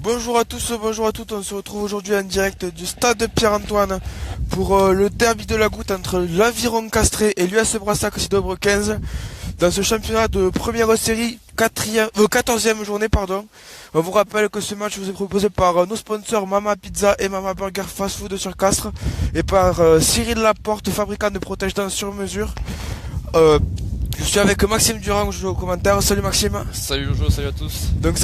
Bonjour à tous, bonjour à toutes, on se retrouve aujourd'hui en direct du stade Pierre-Antoine pour le derby de la Goutte entre l'Aviron Castré et l'US Brassac Cidobre 15 dans ce championnat de première série 14e journée. On vous rappelle que ce match vous est proposé par nos sponsors Mama Pizza et Mama Burger Fast Food sur Castres et par Cyril Laporte, fabricant de protège-dents sur mesure. Je suis avec Maxime Durand, je joue aux commentaires. Salut Maxime. Salut Jojo, salut à tous. Donc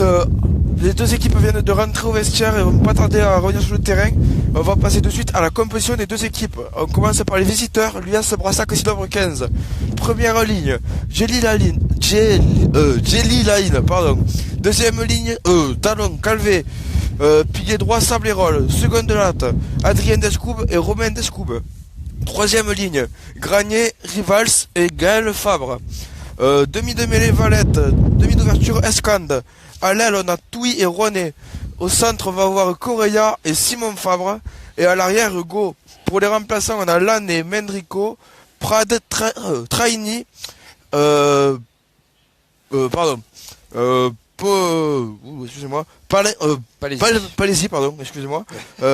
les deux équipes viennent de rentrer au vestiaire et vont pas tarder à revenir sur le terrain. On va passer de suite à la composition des deux équipes. On commence par les visiteurs, l'US Brassac Cidobre 15. Première ligne, Jelly Line, pardon. Deuxième ligne, Talon, Calvé, pilier droit, Sablérol. Seconde latte, Adrien Descoubes et Romain Descoubes. Troisième ligne, Granier, Rivals et Gaël Fabre. Demi de mêlée, Valette. Demi d'ouverture, Escande. À l'aile, on a Touy et Rouenet. Au centre, on va avoir Correa et Simon Fabre. Et à l'arrière, Go. Pour les remplaçants, on a Lannes et Mendrico, Prade, Traini, Palaisie, excusez-moi.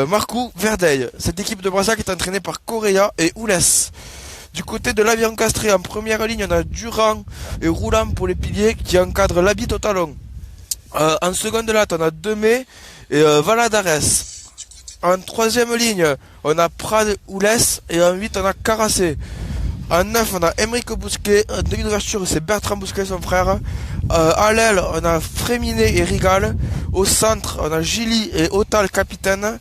Marcou, Verdeil. Cette équipe de Brassac est entraînée par Correa et Oulès. Du côté de l'Aviron Castré, en première ligne, on a Durand et Roulant pour les piliers qui encadrent l'habit au talon. En seconde latte, on a Demey et Valadares. En troisième ligne, on a Prade, Oulès et en 8, on a Carassé. En 9, on a Émeric Bousquet. En demi d'ouverture, c'est Bertrand Bousquet, son frère. À l'aile, on a Fréminet et Rigal. Au centre, on a Gilly et Otal, capitaine.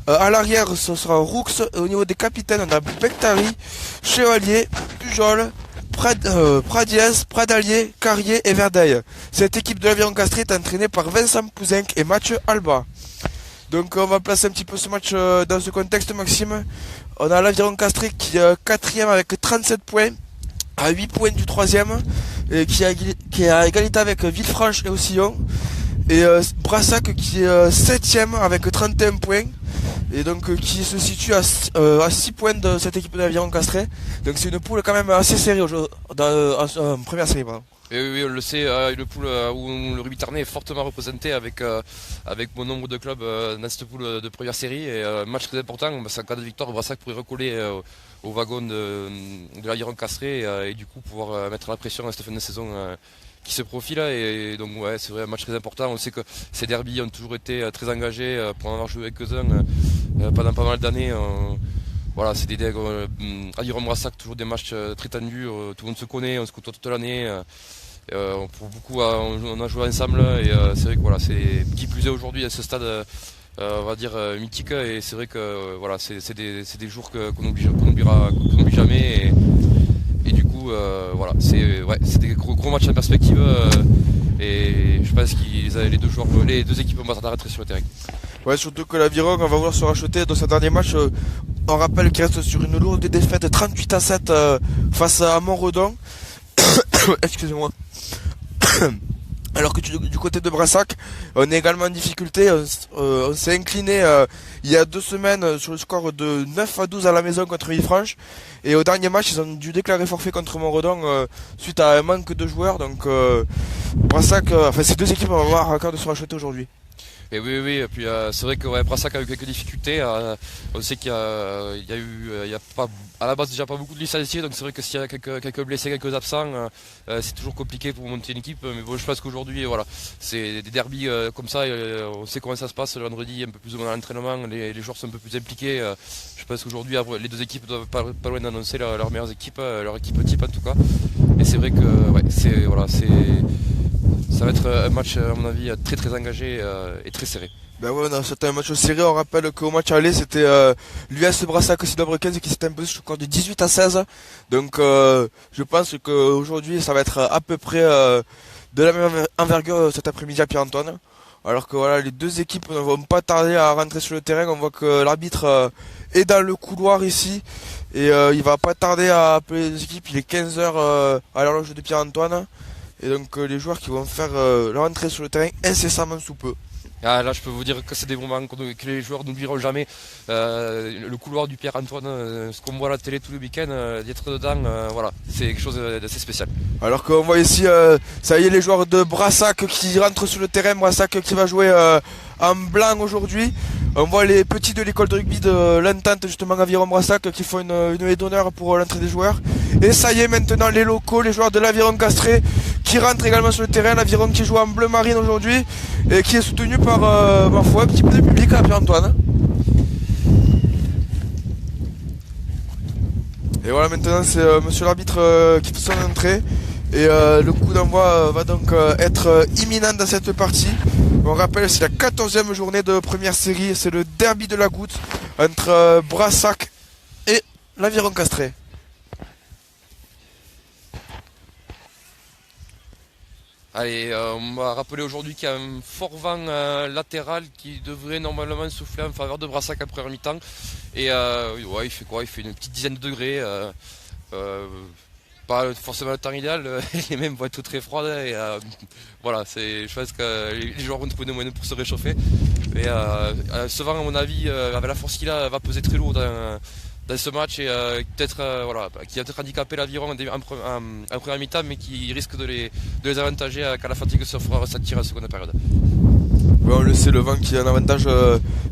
À l'arrière, ce sera Roux. Et au niveau des capitaines, on a Bectari, Chevalier, Pujol, Pradiez, Pradalier, Carrier et Verdeil. Cette équipe de l'Aviron Castré est entraînée par Vincent Pouzenc et Mathieu Alba. Donc on va placer un petit peu ce match dans ce contexte, Maxime. On a l'Aviron Castré qui est quatrième avec 37 points, à 8 points du troisième, et qui est à égalité avec Villefranche et Oussillon. Et Brassac qui est septième avec 31 points, et donc qui se situe à 6 points de cette équipe de l'Aviron Castré. Donc c'est une poule quand même assez serrée en première série. Pardon. Et oui, on le sait, une poule où le rugby tarnais est fortement représenté avec bon nombre de clubs dans cette poule de première série. Et match très important, parce qu'en cas de victoire, Brassac pourrait recoller au wagon de l'Aviron Castré et du coup pouvoir mettre la pression à cette fin de saison qui se profile. Et donc ouais, c'est vrai, un match très important. On sait que ces derbys ont toujours été très engagés pour en avoir joué quelques-uns pendant pas mal d'années. Voilà, c'est des Aviron Brassac, toujours des matchs très tendus, tout le monde se connaît, on se côtoie toute l'année. Pour beaucoup, on a joué ensemble et c'est vrai que voilà, c'est qui plus est aujourd'hui à ce stade, on va dire mythique, et c'est vrai que voilà, c'est des jours qu'on n'oubliera jamais, et du coup voilà, c'est des gros matchs en perspective, et je pense que les deux équipes vont pas rentrer sur le terrain. Ouais, surtout que l'Aviron, on va vouloir se racheter dans ce dernier match. On rappelle qu'il reste sur une lourde défaite 38-7 face à Montredon. Excusez-moi. Alors que du côté de Brassac, on est également en difficulté. On s'est incliné il y a 2 semaines sur le score de 9-12 à la maison contre Villefranche. Et au dernier match, ils ont dû déclarer forfait contre Montredon suite à un manque de joueurs. Donc Brassac, ces deux équipes vont avoir à cœur de se racheter aujourd'hui. Et oui, et puis c'est vrai que Brassac a eu quelques difficultés. On sait qu'il y a pas, à la base déjà pas beaucoup de licenciés, donc c'est vrai que s'il y a quelques blessés, quelques absents, c'est toujours compliqué pour monter une équipe. Mais bon, je pense qu'aujourd'hui, voilà, c'est des derbys comme ça. On sait comment ça se passe le vendredi, un peu plus ou moins à l'entraînement. Les joueurs sont un peu plus impliqués. Je pense qu'aujourd'hui, les deux équipes doivent pas loin d'annoncer leur meilleure équipe, leur équipe type en tout cas. Et c'est vrai que ça va être un match, à mon avis, très très engagé et très serré. Ben ouais, c'était un match serré. On rappelle qu'au match aller, c'était l'US Brassac Cidobre 15 qui s'est imposé sur le score de 18-16. Donc je pense qu'aujourd'hui, ça va être à peu près de la même envergure cet après-midi à Pierre-Antoine. Alors que voilà, les deux équipes ne vont pas tarder à rentrer sur le terrain. On voit que l'arbitre est dans le couloir ici. Et il va pas tarder à appeler les équipes. Il est 15h à l'horloge de Pierre-Antoine. Et donc les joueurs qui vont faire leur entrée sur le terrain incessamment sous peu. Ah, là, je peux vous dire que c'est des moments que les joueurs n'oublieront jamais. Le couloir du Pierre-Antoine, ce qu'on voit à la télé tout le week-end, d'être dedans, voilà, c'est quelque chose d'assez spécial. Alors qu'on voit ici, ça y est, les joueurs de Brassac qui rentrent sur le terrain. Brassac qui va jouer en blanc aujourd'hui. On voit les petits de l'école de rugby de l'Entente, justement, Aviron Brassac, qui font une haie d'honneur pour l'entrée des joueurs. Et ça y est, maintenant, les locaux, les joueurs de l'Aviron Castré, qui rentrent également sur le terrain. L'Aviron qui joue en bleu marine aujourd'hui, et qui est soutenu par, ma foi, un petit peu de public à Pierre-Antoine. Et voilà, maintenant, c'est monsieur l'arbitre qui fait son entrée. Et le coup d'envoi va donc être imminent dans cette partie. On rappelle, c'est la 14e journée de première série. C'est le derby de la Goutte entre Brassac et l'Aviron Castré. Allez, on m'a rappelé aujourd'hui qu'il y a un fort vent latéral qui devrait normalement souffler en faveur de Brassac en première mi-temps. Et ouais, il fait quoi? Il fait une petite dizaine de degrés. Pas forcément le temps idéal, les mêmes vont être très froides. Et voilà, je pense que les joueurs vont trouver des moyens pour se réchauffer. Et ce vent, à mon avis, avec la force qu'il a, va peser très lourd dans ce match et peut-être voilà, qui va peut-être handicaper l'Aviron en première mi-temps, mais qui risque de les avantager quand la fatigue se fera ressentir en seconde période. Ouais, on le sait, le vent qui a un avantage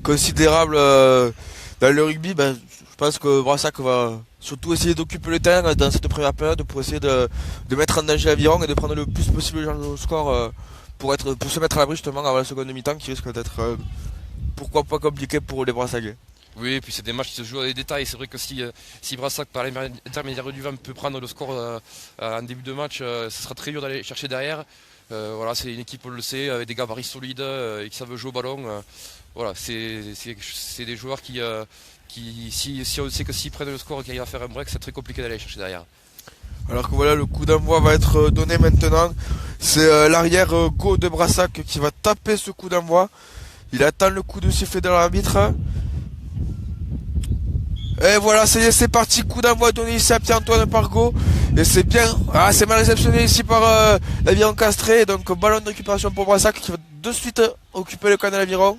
considérable dans le rugby. Je pense que Brassac va surtout essayer d'occuper le terrain dans cette première période pour essayer de mettre en danger l'Aviron et de prendre le plus possible le score pour se mettre à l'abri justement avant la seconde mi-temps qui risque d'être pourquoi pas compliqué pour les Brassagais. Oui, et puis c'est des matchs qui se jouent à des détails. C'est vrai que si Brassac, par l'intermédiaire du vent, peut prendre le score en début de match, ce sera très dur d'aller chercher derrière. Voilà, c'est une équipe, on le sait, avec des gabarits solides et qui savent jouer au ballon. Voilà, c'est des joueurs qui si on sait que s'ils prennent le score et qu'ils arrivent à faire un break, c'est très compliqué d'aller chercher derrière. Alors que voilà, le coup d'envoi va être donné maintenant. C'est l'arrière Go de Brassac qui va taper ce coup d'envoi. Il attend le coup de sifflet de l'arbitre. Et voilà, ça y est, c'est parti. Coup d'envoi donné ici à Pierre-Antoine par Go. Et c'est bien. Ah, c'est mal réceptionné ici par l'Aviron Castré. Donc ballon de récupération pour Brassac qui va de suite occuper le camp de l'Aviron.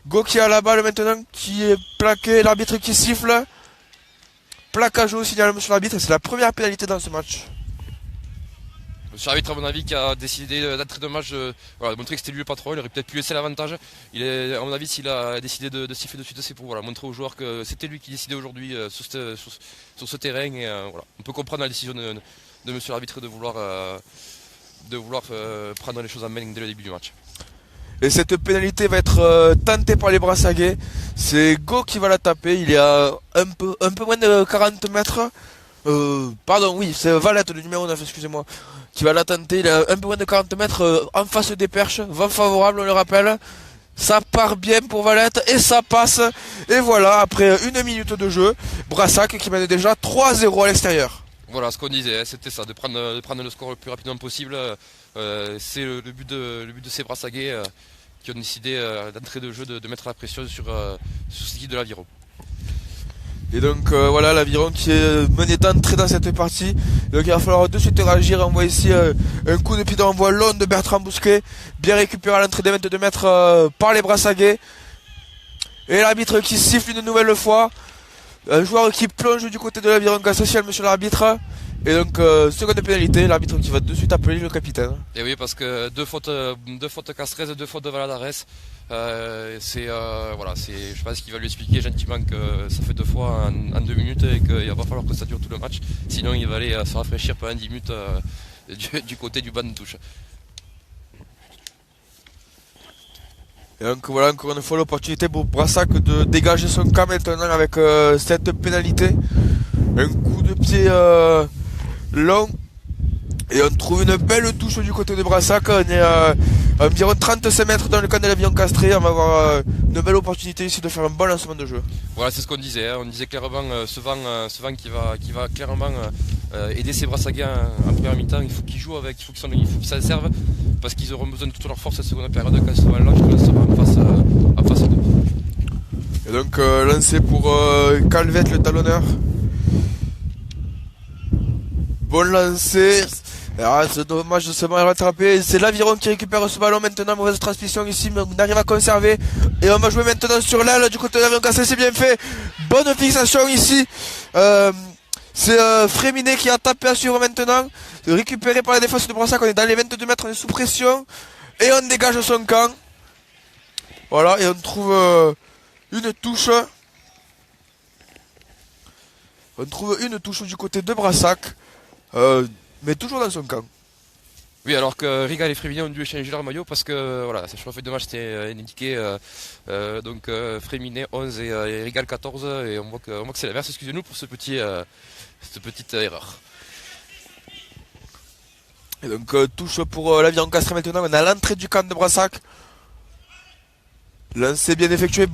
Go qui a la balle maintenant, qui est plaqué. L'arbitre qui siffle. Plaquage au signal sur l'arbitre. C'est la première pénalité dans ce match. Monsieur l'arbitre, à mon avis, qui a décidé d'entrer de match, voilà, montrer que c'était lui le patron, il aurait peut-être pu laisser l'avantage. À mon avis, s'il a décidé de siffler de suite, c'est pour voilà, montrer aux joueurs que c'était lui qui décidait aujourd'hui sur ce terrain. Et, voilà. On peut comprendre la décision de monsieur l'arbitre de vouloir prendre les choses en main dès le début du match. Et cette pénalité va être tentée par les Brassagais. C'est Go qui va la taper. Il est à un peu moins de 40 mètres. Pardon, oui, c'est Valette, le numéro 9, excusez-moi, qui va la tenter. Il est à un peu moins de 40 mètres en face des perches. Vent favorable, on le rappelle. Ça part bien pour Valette et ça passe. Et voilà, après 1 minute de jeu, Brassac qui mène déjà 3-0 à l'extérieur. Voilà ce qu'on disait, c'était ça, de prendre le score le plus rapidement possible. C'est le but de ces Brassagais qui ont décidé d'entrée de jeu de mettre la pression sur cette équipe de l'Aviron. Et donc voilà, l'Aviron qui est mené d'entrée dans cette partie. Donc il va falloir de suite réagir. On voit ici un coup de pied d'envoi long de Bertrand Bousquet, bien récupéré à l'entrée des 22 mètres par les Brassagais. Et l'arbitre qui siffle une nouvelle fois. Un joueur qui plonge du côté de l'Aviron Castré, monsieur l'arbitre. Et donc seconde pénalité, l'arbitre qui va de suite appeler le capitaine. Et oui, parce que deux fautes Castrez et 2 fautes de Valadares. Voilà, je pense qu'il va lui expliquer gentiment que ça fait 2 fois en 2 minutes et qu'il va pas falloir que ça dure tout le match. Sinon il va aller se rafraîchir pendant 10 minutes du côté du banc de touche. Et donc voilà, encore une fois l'opportunité pour Brassac de dégager son camp maintenant avec cette pénalité. Un coup de pied long. Et on trouve une belle touche du côté de Brassac. On est à environ 35 mètres dans le camp de l'Aviron Castré. On va avoir une belle opportunité ici de faire un bon lancement de jeu. Voilà, c'est ce qu'on disait. Hein. On disait clairement ce vent qui va clairement aider ces Brassagais en première mi-temps. Il faut qu'ils jouent avec, il faut qu'ils s'en servent parce qu'ils auront besoin de toute leur force cette seconde période quand ce vent-là sera en face d'eux. Et donc lancé pour Calvet, le talonneur. Bon lancer. Ah, c'est dommage de se mal rattraper. C'est l'Aviron qui récupère ce ballon maintenant. Mauvaise transmission ici, mais on arrive à conserver. Et on va jouer maintenant sur l'aile du côté de l'Aviron Castré. C'est bien fait. Bonne fixation ici. C'est Fréminet qui a tapé à suivre maintenant. Récupéré par la défense de Brassac. On est dans les 22 mètres, on est sous pression. Et on dégage son camp. Voilà, et on trouve une touche. On trouve une touche du côté de Brassac, mais toujours dans son camp. Oui, alors que Rigal et Fréminet ont dû échanger leur maillot parce que voilà, sur la feuille de match c'était indiqué donc Fréminet 11 et Rigal 14 et on voit que c'est l'inverse. Excusez-nous pour cette petite erreur. Et donc touche pour l'Aviron Castré maintenant, on a l'entrée du camp de Brassac. Lancé bien effectué,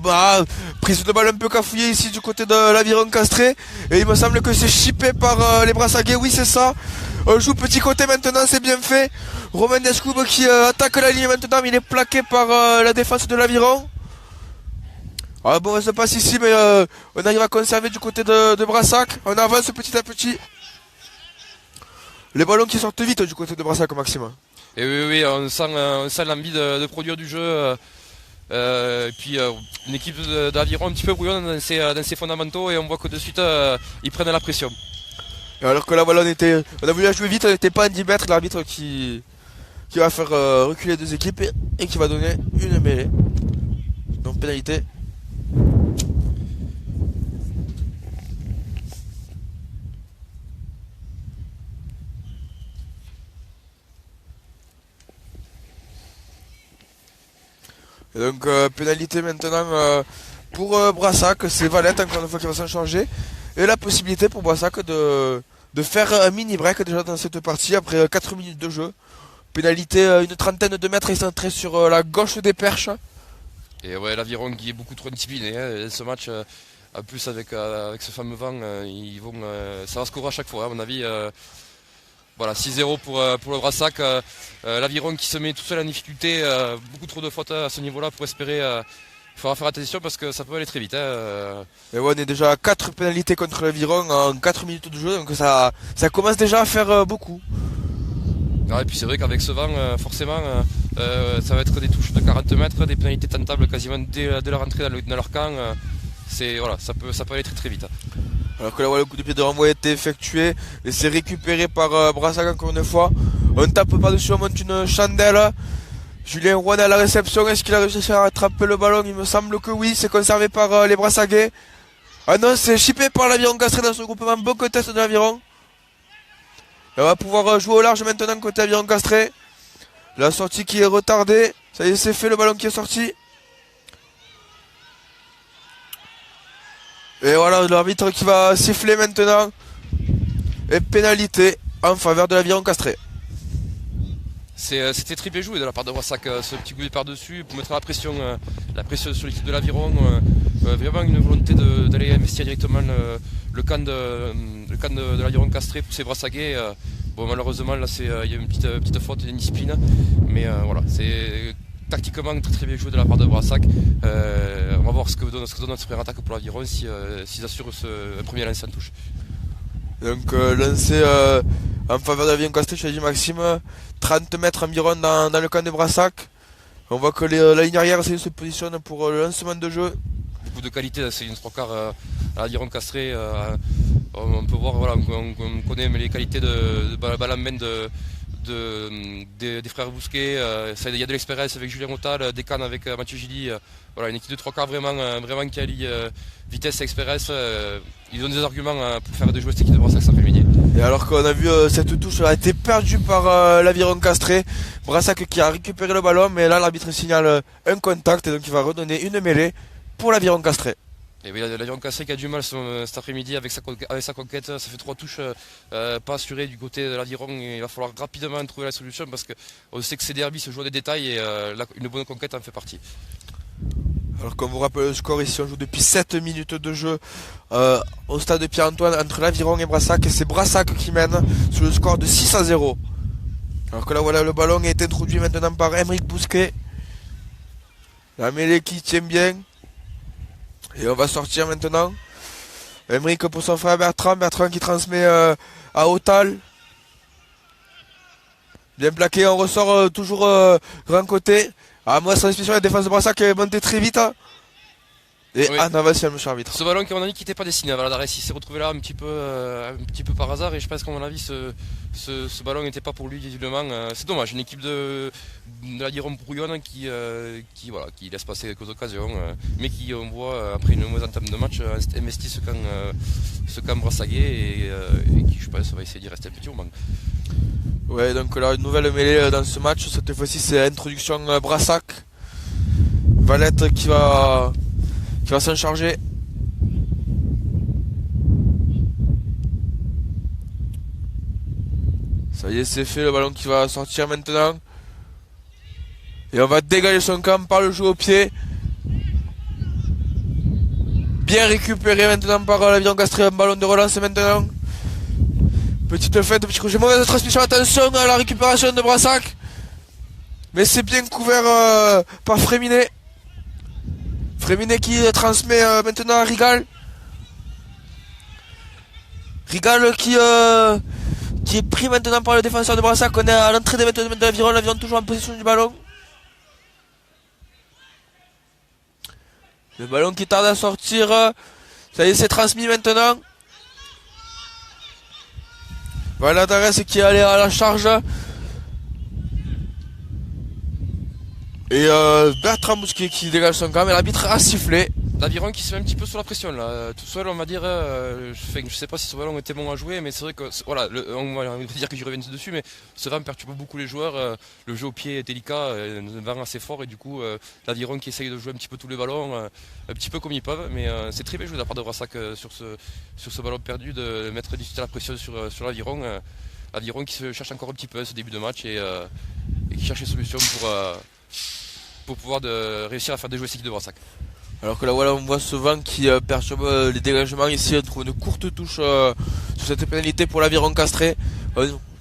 prise de balle un peu cafouillée ici du côté de l'Aviron Castré. Et il me semble que c'est chippé par les Brassaguais, oui c'est ça. On joue petit côté maintenant, c'est bien fait. Romain Descoubes qui attaque la ligne maintenant, mais il est plaqué par la défense de l'Aviron. Ah bon, ça passe ici, mais on arrive à conserver du côté de Brassac. On avance petit à petit. Les ballons qui sortent vite du côté de Brassac, Maxime. Et oui, on sent l'envie de produire du jeu. Et puis une équipe d'Aviron un petit peu brouillonne dans ses fondamentaux et on voit que de suite ils prennent la pression. Et alors que là voilà on a voulu la jouer vite, on n'était pas à 10 mètres, l'arbitre qui va faire reculer deux équipes et qui va donner une mêlée. Donc pénalité. Et donc pénalité maintenant pour Brassac, c'est Valette encore une fois qui va s'en changer. Et la possibilité pour Brassac de faire un mini break déjà dans cette partie après 4 minutes de jeu. Pénalité une trentaine de mètres excentrée sur la gauche des perches. Et ouais, l'Aviron qui est beaucoup trop discipliné. Ce match, en plus avec ce fameux vent, ça va scorer à chaque fois à mon avis. Voilà, 6-0 pour le Brassac. L'Aviron qui se met tout seul en difficulté. Beaucoup trop de fautes à ce niveau-là pour espérer. Il faudra faire attention parce que ça peut aller très vite. Et ouais, on est déjà à 4 pénalités contre l'Aviron en 4 minutes de jeu. Donc ça commence déjà à faire beaucoup. Et puis c'est vrai qu'avec ce vent, forcément, ça va être des touches de 40 mètres, des pénalités tentables quasiment dès leur entrée dans leur camp. Ça peut aller très très vite. Alors que là, voilà, le coup de pied de renvoi a été effectué et c'est récupéré par Brassac encore une fois. On tape par-dessus, on monte une chandelle. Julien Rouen à la réception, est-ce qu'il a réussi à rattraper le ballon? Il me semble que oui, c'est conservé par les Brassaguais. Ah non, c'est chippé par l'Aviron Castré dans ce groupement, bon contest de l'Aviron. On va pouvoir jouer au large maintenant côté Aviron Castré. La sortie qui est retardée, ça y est, c'est fait, le ballon qui est sorti. Et voilà, l'arbitre qui va siffler maintenant. Et pénalité en faveur de l'Aviron Castré. C'était très bien joué de la part de Brassac, ce petit coup de par-dessus pour mettre la pression sur l'équipe de l'Aviron. Vraiment une volonté d'aller investir directement le camp de l'Aviron Castré pour ces Brassaguais. Bon, malheureusement, là, il y a une petite faute d'indiscipline. Mais voilà, c'est tactiquement très très bien joué de la part de Brassac. On va voir ce que donne notre première attaque pour l'Aviron s'ils assurent un premier lancer en touche. Donc lancé en faveur de l'Aviron Castré, je t'ai dit Maxime, 30 mètres environ dans le camp de Brassac. On voit que la ligne arrière se positionne pour le lancement de jeu. Beaucoup de qualité, c'est une 3/4 à l'Aviron Castré. On peut voir, voilà, on connaît les qualités de balle en main des frères Bousquet. Il y a de l'expérience avec Julien Motal, des cannes avec Mathieu Gilly. Voilà, une équipe de 3/4 vraiment qui allie vitesse et expérience. Ils ont des arguments pour faire jouer cette équipe de Brassac cet après-midi. Et alors qu'on a vu cette touche a été perdue par l'Aviron Castré. Brassac qui a récupéré le ballon, mais là l'arbitre signale un contact et donc il va redonner une mêlée pour l'Aviron Castré. Et oui, l'Aviron Castré qui a du mal cet après-midi avec sa conquête. Ça fait 3 touches pas assurées du côté de l'Aviron. Il va falloir rapidement trouver la solution parce qu'on sait que ces derbies se jouent des détails et une bonne conquête en fait partie. Alors qu'on vous rappelle le score ici, on joue depuis 7 minutes de jeu au stade de Pierre-Antoine entre l'Aviron et Brassac. Et c'est Brassac qui mène sur le score de 6-0. Alors que là voilà, le ballon est introduit maintenant par Aymeric Bousquet. La mêlée qui tient bien. Et on va sortir maintenant. Aymeric pour son frère Bertrand. Bertrand qui transmet à Otal. Bien plaqué, on ressort toujours grand côté. Ah, moi, sans expression, la défense de Brassac est montée très vite. Hein. Et Oui. en avance, monsieur l'arbitre. Ce ballon qui, à mon avis, qui n'était pas destiné à Valadares, il s'est retrouvé là un petit peu par hasard, et je pense qu'à mon avis, ce ballon n'était pas pour lui, visiblement. C'est dommage, une équipe de l'Aviron brouillonne qui laisse passer quelques occasions, mais qui, on voit, après une mauvaise entame de match, investit ce camp Brassaguet, et qui, je pense, va essayer d'y rester un petit moment. Ouais, donc là, une nouvelle mêlée dans ce match. Cette fois-ci, c'est introduction Brassac. Valette qui va s'en charger. Ça y est, c'est fait, le ballon qui va sortir maintenant. Et on va dégager son camp par le jeu au pied. Bien récupéré maintenant par l'Aviron Castré, un ballon de relance maintenant. Petite fête, petit crochet, mauvaise transmission, attention à la récupération de Brassac. Mais c'est bien couvert par Fréminet. Fréminet qui transmet maintenant à Rigal. Rigal qui est pris maintenant par le défenseur de Brassac. On est à l'entrée de l'Aviron, l'Aviron toujours en possession du ballon. Le ballon qui tarde à sortir. Ça y est, c'est transmis maintenant. Valadares qui est allé à la charge. Et Bertrand Bousquet qui dégage son camp, mais l'arbitre a sifflé. L'Aviron qui se met un petit peu sous la pression là, tout seul on va dire, je sais pas si ce ballon était bon à jouer, mais c'est vrai que voilà, on va dire que j'y reviens dessus, mais ce vent perturbe beaucoup les joueurs, le jeu au pied est délicat, un vent assez fort, et du coup l'Aviron qui essaye de jouer un petit peu tous les ballons, un petit peu comme ils peuvent, mais c'est très bien joué de la part de Brassac sur ce ballon perdu, de mettre la pression sur l'Aviron. L'Aviron qui se cherche encore un petit peu ce début de match, et qui cherche des solutions pour pouvoir réussir à faire déjouer cette équipe de Brassac. Alors que là voilà, on voit ce vent qui perturbe les dégagements ici. On trouve une courte touche sur cette pénalité pour l'Aviron Castré,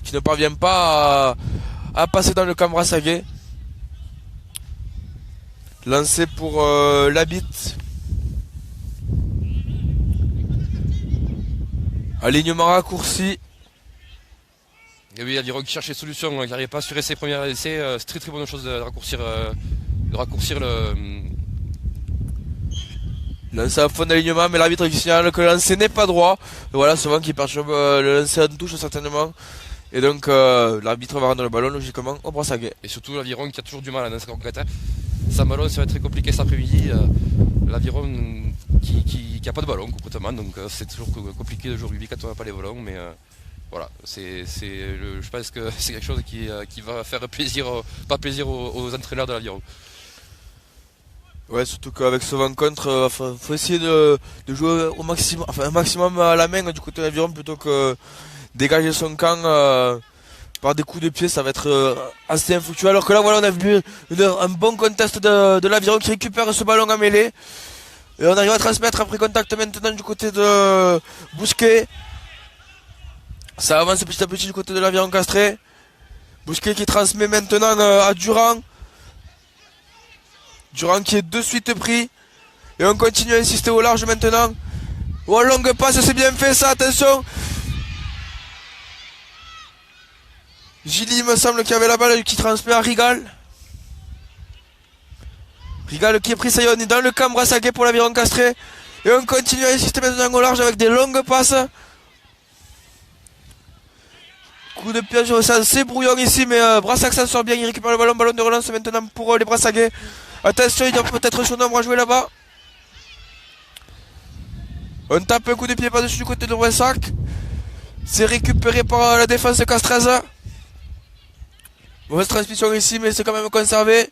qui ne parvient pas à passer dans le camp Brassaguet. Lancé pour l'Habit. Alignement raccourci. Et oui, l'Aviron qui cherche les solutions, qui n'arrive pas à assurer ses premiers essais, c'est très très bonne chose de raccourcir le... Lancé à fond d'alignement, mais l'arbitre qui signale que le lancer n'est pas droit. Et voilà, ce vent qui perturbe le lancer en touche certainement. Et donc l'arbitre va rendre le ballon logiquement au Brassaguet. Et surtout l'Aviron qui a toujours du mal à lancer conquête. Sans ballon, ça va être très compliqué cet après-midi. L'Aviron qui a pas de ballon concrètement, donc c'est toujours compliqué de jouer au rugby quand on n'a pas les ballons. Mais voilà, je pense que c'est quelque chose qui va faire plaisir, pas plaisir aux entraîneurs de l'Aviron. Ouais, surtout qu'avec ce vent contre, faut essayer de jouer au maximum, un maximum à la main du côté de l'Aviron plutôt que dégager son camp par des coups de pied. Ça va être assez infructueux. Alors que là, voilà, on a vu un bon contest de l'Aviron qui récupère ce ballon en mêlée. Et on arrive à transmettre après contact maintenant du côté de Bousquet. Ça avance petit à petit du côté de l'Aviron Castré. Bousquet qui transmet maintenant à Durand. Durand qui est de suite pris. Et on continue à insister au large maintenant. Oh, longue passe, c'est bien fait ça, attention. Gilly, il me semble qu'il y avait la balle qui transmet à Rigal. Rigal qui est pris, ça y est, on est dans le camp Brassaguet pour l'Aviron Castré. Et on continue à insister maintenant au large avec des longues passes. Coup de piège, c'est assez brouillon ici, mais Brassac s'en sort bien, il récupère le ballon de relance maintenant pour les Brassaguais. Attention, il y a peut-être son nombre à jouer là-bas. On tape un coup de pied par-dessus du côté de Brassac. C'est récupéré par la défense castraise. Mauvaise transmission ici, mais c'est quand même conservé.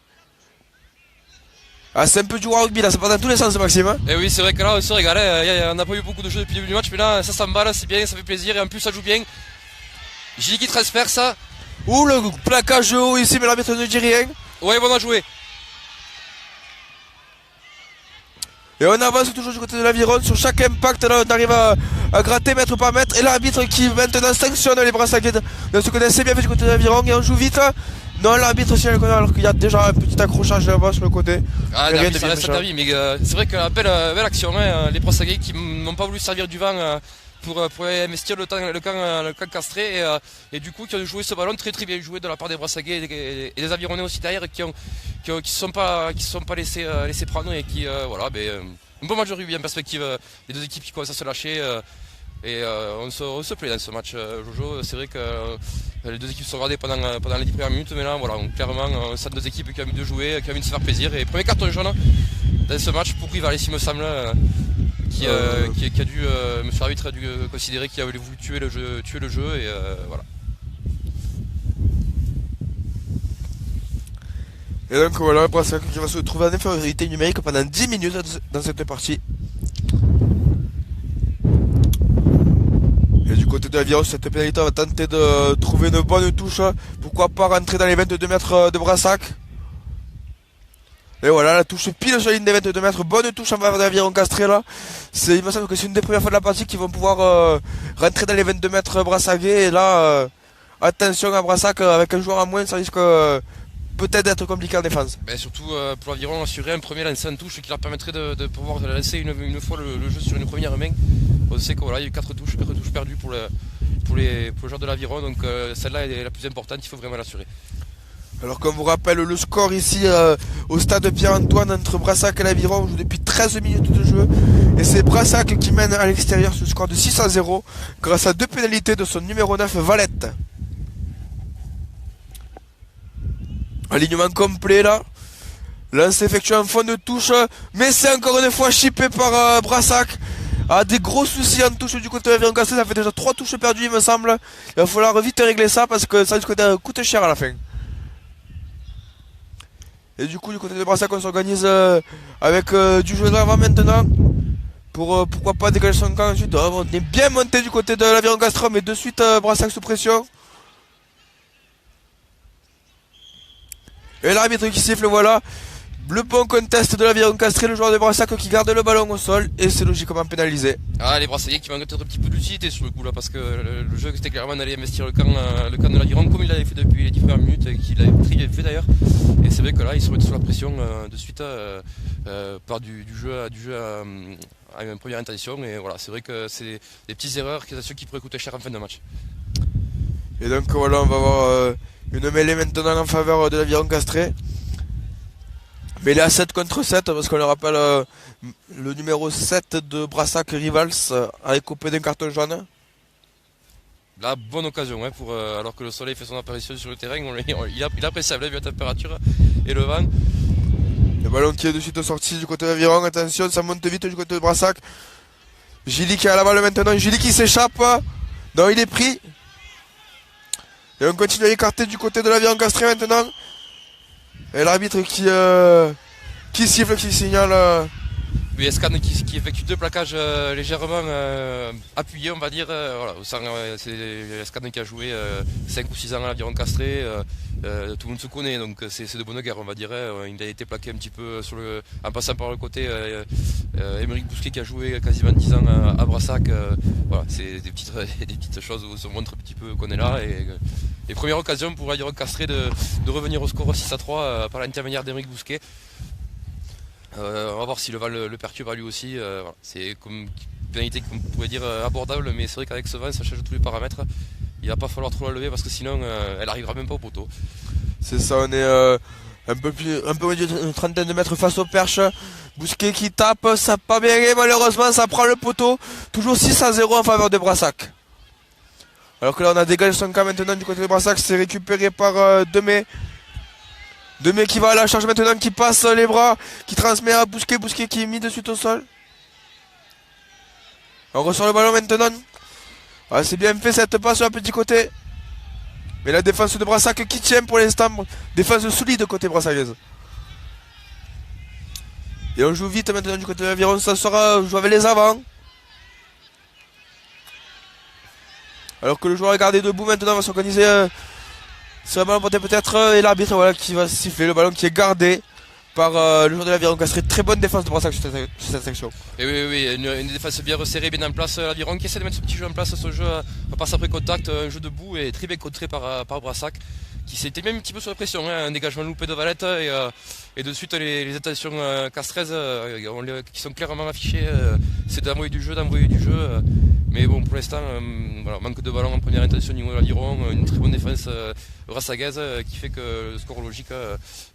Ah, c'est un peu du rugby là, ça part dans tous les sens, Maxime. Hein. Et oui, c'est vrai que là on se régale, on n'a pas eu beaucoup de jeux depuis le début du match, mais là ça s'emballe, c'est bien, ça fait plaisir, et en plus ça joue bien. Gilly qui transfère ça. Ouh, le plaquage haut ici, mais l'arbitre ne dit rien. Ouais, bon à jouer. Et on avance toujours du côté de l'Aviron. Sur chaque impact, là, on arrive à gratter mètre par mètre. Et l'arbitre qui maintenant sanctionne les Brassaguais. On se connaît assez bien fait du côté de l'Aviron. Et on joue vite. Non, l'arbitre signale alors qu'il y a déjà un petit accrochage là-bas sur le côté. Ah, derby, ça reste un derby, mais c'est vrai que belle action, hein, les Brassaguais qui n'ont pas voulu servir du vent pour investir le camp castré et du coup qui ont joué ce ballon très très bien joué de la part des Brassaguais et des Avironnais aussi derrière qui se sont pas laissés prendre et qui un bon match de rugby en perspective, les deux équipes qui commencent à se lâcher on se plaît dans ce match, Jojo. C'est vrai que les deux équipes sont regardées pendant les 10 premières minutes, mais là voilà, clairement on sent deux équipes qui ont envie de jouer, qui ont envie de se faire plaisir. Et premier carton jaune dans ce match pour Rivalis, il me semble, qui a dû, monsieur l'arbitre a dû considérer qu'il avait voulu tuer le jeu et voilà. Et donc voilà, Brassac qui va se trouver en infériorité numérique pendant 10 minutes dans cette partie. Et du côté de l'Aviron, cette pénalité va tenter de trouver une bonne touche. Pourquoi pas rentrer dans les 22 mètres de Brassac. Et voilà, la touche pile sur la ligne des 22 mètres. Bonne touche en faveur de l'Aviron Castré là. Il me semble que c'est une des premières fois de la partie qu'ils vont pouvoir rentrer dans les 22 mètres Brassaguais. Et là, attention à Brassac, avec un joueur en moins, ça risque peut-être d'être compliqué en défense. Ben surtout pour l'Aviron, assurer un premier lancer en touche qui leur permettrait de pouvoir lancer une fois le jeu sur une première main. On sait qu'il y a eu 4 touches perdues pour les joueurs de l'Aviron, donc celle-là est la plus importante, il faut vraiment l'assurer. Alors qu'on vous rappelle le score ici au stade Pierre-Antoine entre Brassac et l'Aviron, on joue depuis 13 minutes de jeu et c'est Brassac qui mène à l'extérieur ce score de 6-0 grâce à 2 pénalités de son numéro 9 Valette. Alignement complet là. Lance effectué en fond de touche, mais c'est encore une fois chippé par Brassac. Des gros soucis en touche du côté de l'Aviron Castré, ça fait déjà 3 touches perdues il me semble. Il va falloir vite régler ça parce que ça risque de coûter cher à la fin. Et du coup du côté de Brassac on s'organise avec du jeu d'avant maintenant. Pour pourquoi pas dégager son camp ensuite. On est bien monté du côté de l'Aviron Castré, mais de suite Brassac sous pression. Et l'arbitre qui siffle, voilà. Le bon contest de l'Aviron Castré, le joueur de Brassac qui garde le ballon au sol et c'est logiquement pénalisé. Les Brassaguais qui manquent peut-être un petit peu d'utilité sur le coup là parce que le jeu c'était clairement d'aller investir le camp de l'Aviron comme il l'avait fait depuis les 10 premières minutes et qu'il avait très bien fait d'ailleurs. Et c'est vrai que là ils se remettent sous la pression de suite par du jeu à une première intention et voilà, c'est vrai que c'est des petites erreurs ceux qui pourraient coûter cher en fin de match. Et donc voilà, on va avoir une mêlée maintenant en faveur de l'Aviron Castré. Mêlée à 7 contre 7 parce qu'on le rappelle, le numéro 7 de Brassac Rivals a écopé d'un carton jaune. La bonne occasion alors que le soleil fait son apparition sur le terrain, il est appréciable vu la température et le vent. Le ballon qui est de suite sorti du côté de l'Aviron, attention ça monte vite du côté de Brassac. Gilly qui est à la balle maintenant, Gilly qui s'échappe. Non, il est pris. Et on continue à écarter du côté de l'Aviron Castré maintenant. Et l'arbitre qui siffle, qui signale. Oui, Escan qui effectue 2 plaquages légèrement appuyés, on va dire. Voilà, c'est Escan qui a joué 5 ou 6 ans à l'Aviron Castré. Tout le monde se connaît, donc c'est de bonne guerre, on va dire. Il a été plaqué un petit peu en passant par le côté. Émeric Bousquet qui a joué quasiment 10 ans à Brassac. Voilà, c'est des petites choses où on se montre un petit peu qu'on est là. Et première occasion pour l'Aviron Castré de revenir au score 6-3 par l'intermédiaire d'Émeric Bousquet. On va voir si le Val le perturbe lui aussi. Voilà. C'est comme une pénalité qu'on pourrait dire abordable, mais c'est vrai qu'avec ce vent, ça change tous les paramètres. Il va pas falloir trop la lever parce que sinon elle arrivera même pas au poteau. C'est ça, on est un peu moins d'une trentaine de mètres face aux perches. Bousquet qui tape, ça n'a pas bien gagné malheureusement, ça prend le poteau. Toujours 6-0 en faveur de Brassac. Alors que là on a dégagé son camp maintenant du côté de Brassac, c'est récupéré par Demey. Demey qui va à la charge maintenant, qui passe les bras, qui transmet à Bousquet, Bousquet qui est mis de suite au sol. On ressort le ballon maintenant. C'est bien fait cette passe sur un petit côté. Mais la défense de Brassac qui tient pour l'instant. Défense solide côté brassagaise. Et on joue vite maintenant du côté de l'Aviron, ça sera jouer avec les avants. Alors que le joueur est gardé debout maintenant, va s'organiser sur le ballon porté peut-être. Et l'arbitre voilà, qui va siffler le ballon qui est gardé par le joueur de l'Aviron Castré. Très bonne défense de Brassac sur cette section. Et oui, une défense bien resserrée, bien en place. L'Aviron qui essaie de mettre ce petit jeu en place, ce jeu à passe après contact, un jeu debout et très bien contré par Brassac, qui s'était même un petit peu sous la pression. Un dégagement loupé de Valette Et de suite, les intentions castraises qui sont clairement affichées, c'est d'envoyer du jeu. Mais bon, pour l'instant, voilà, manque de ballon en première intention au niveau de l'aviron, une très bonne défense brassagaise qui fait que le score logique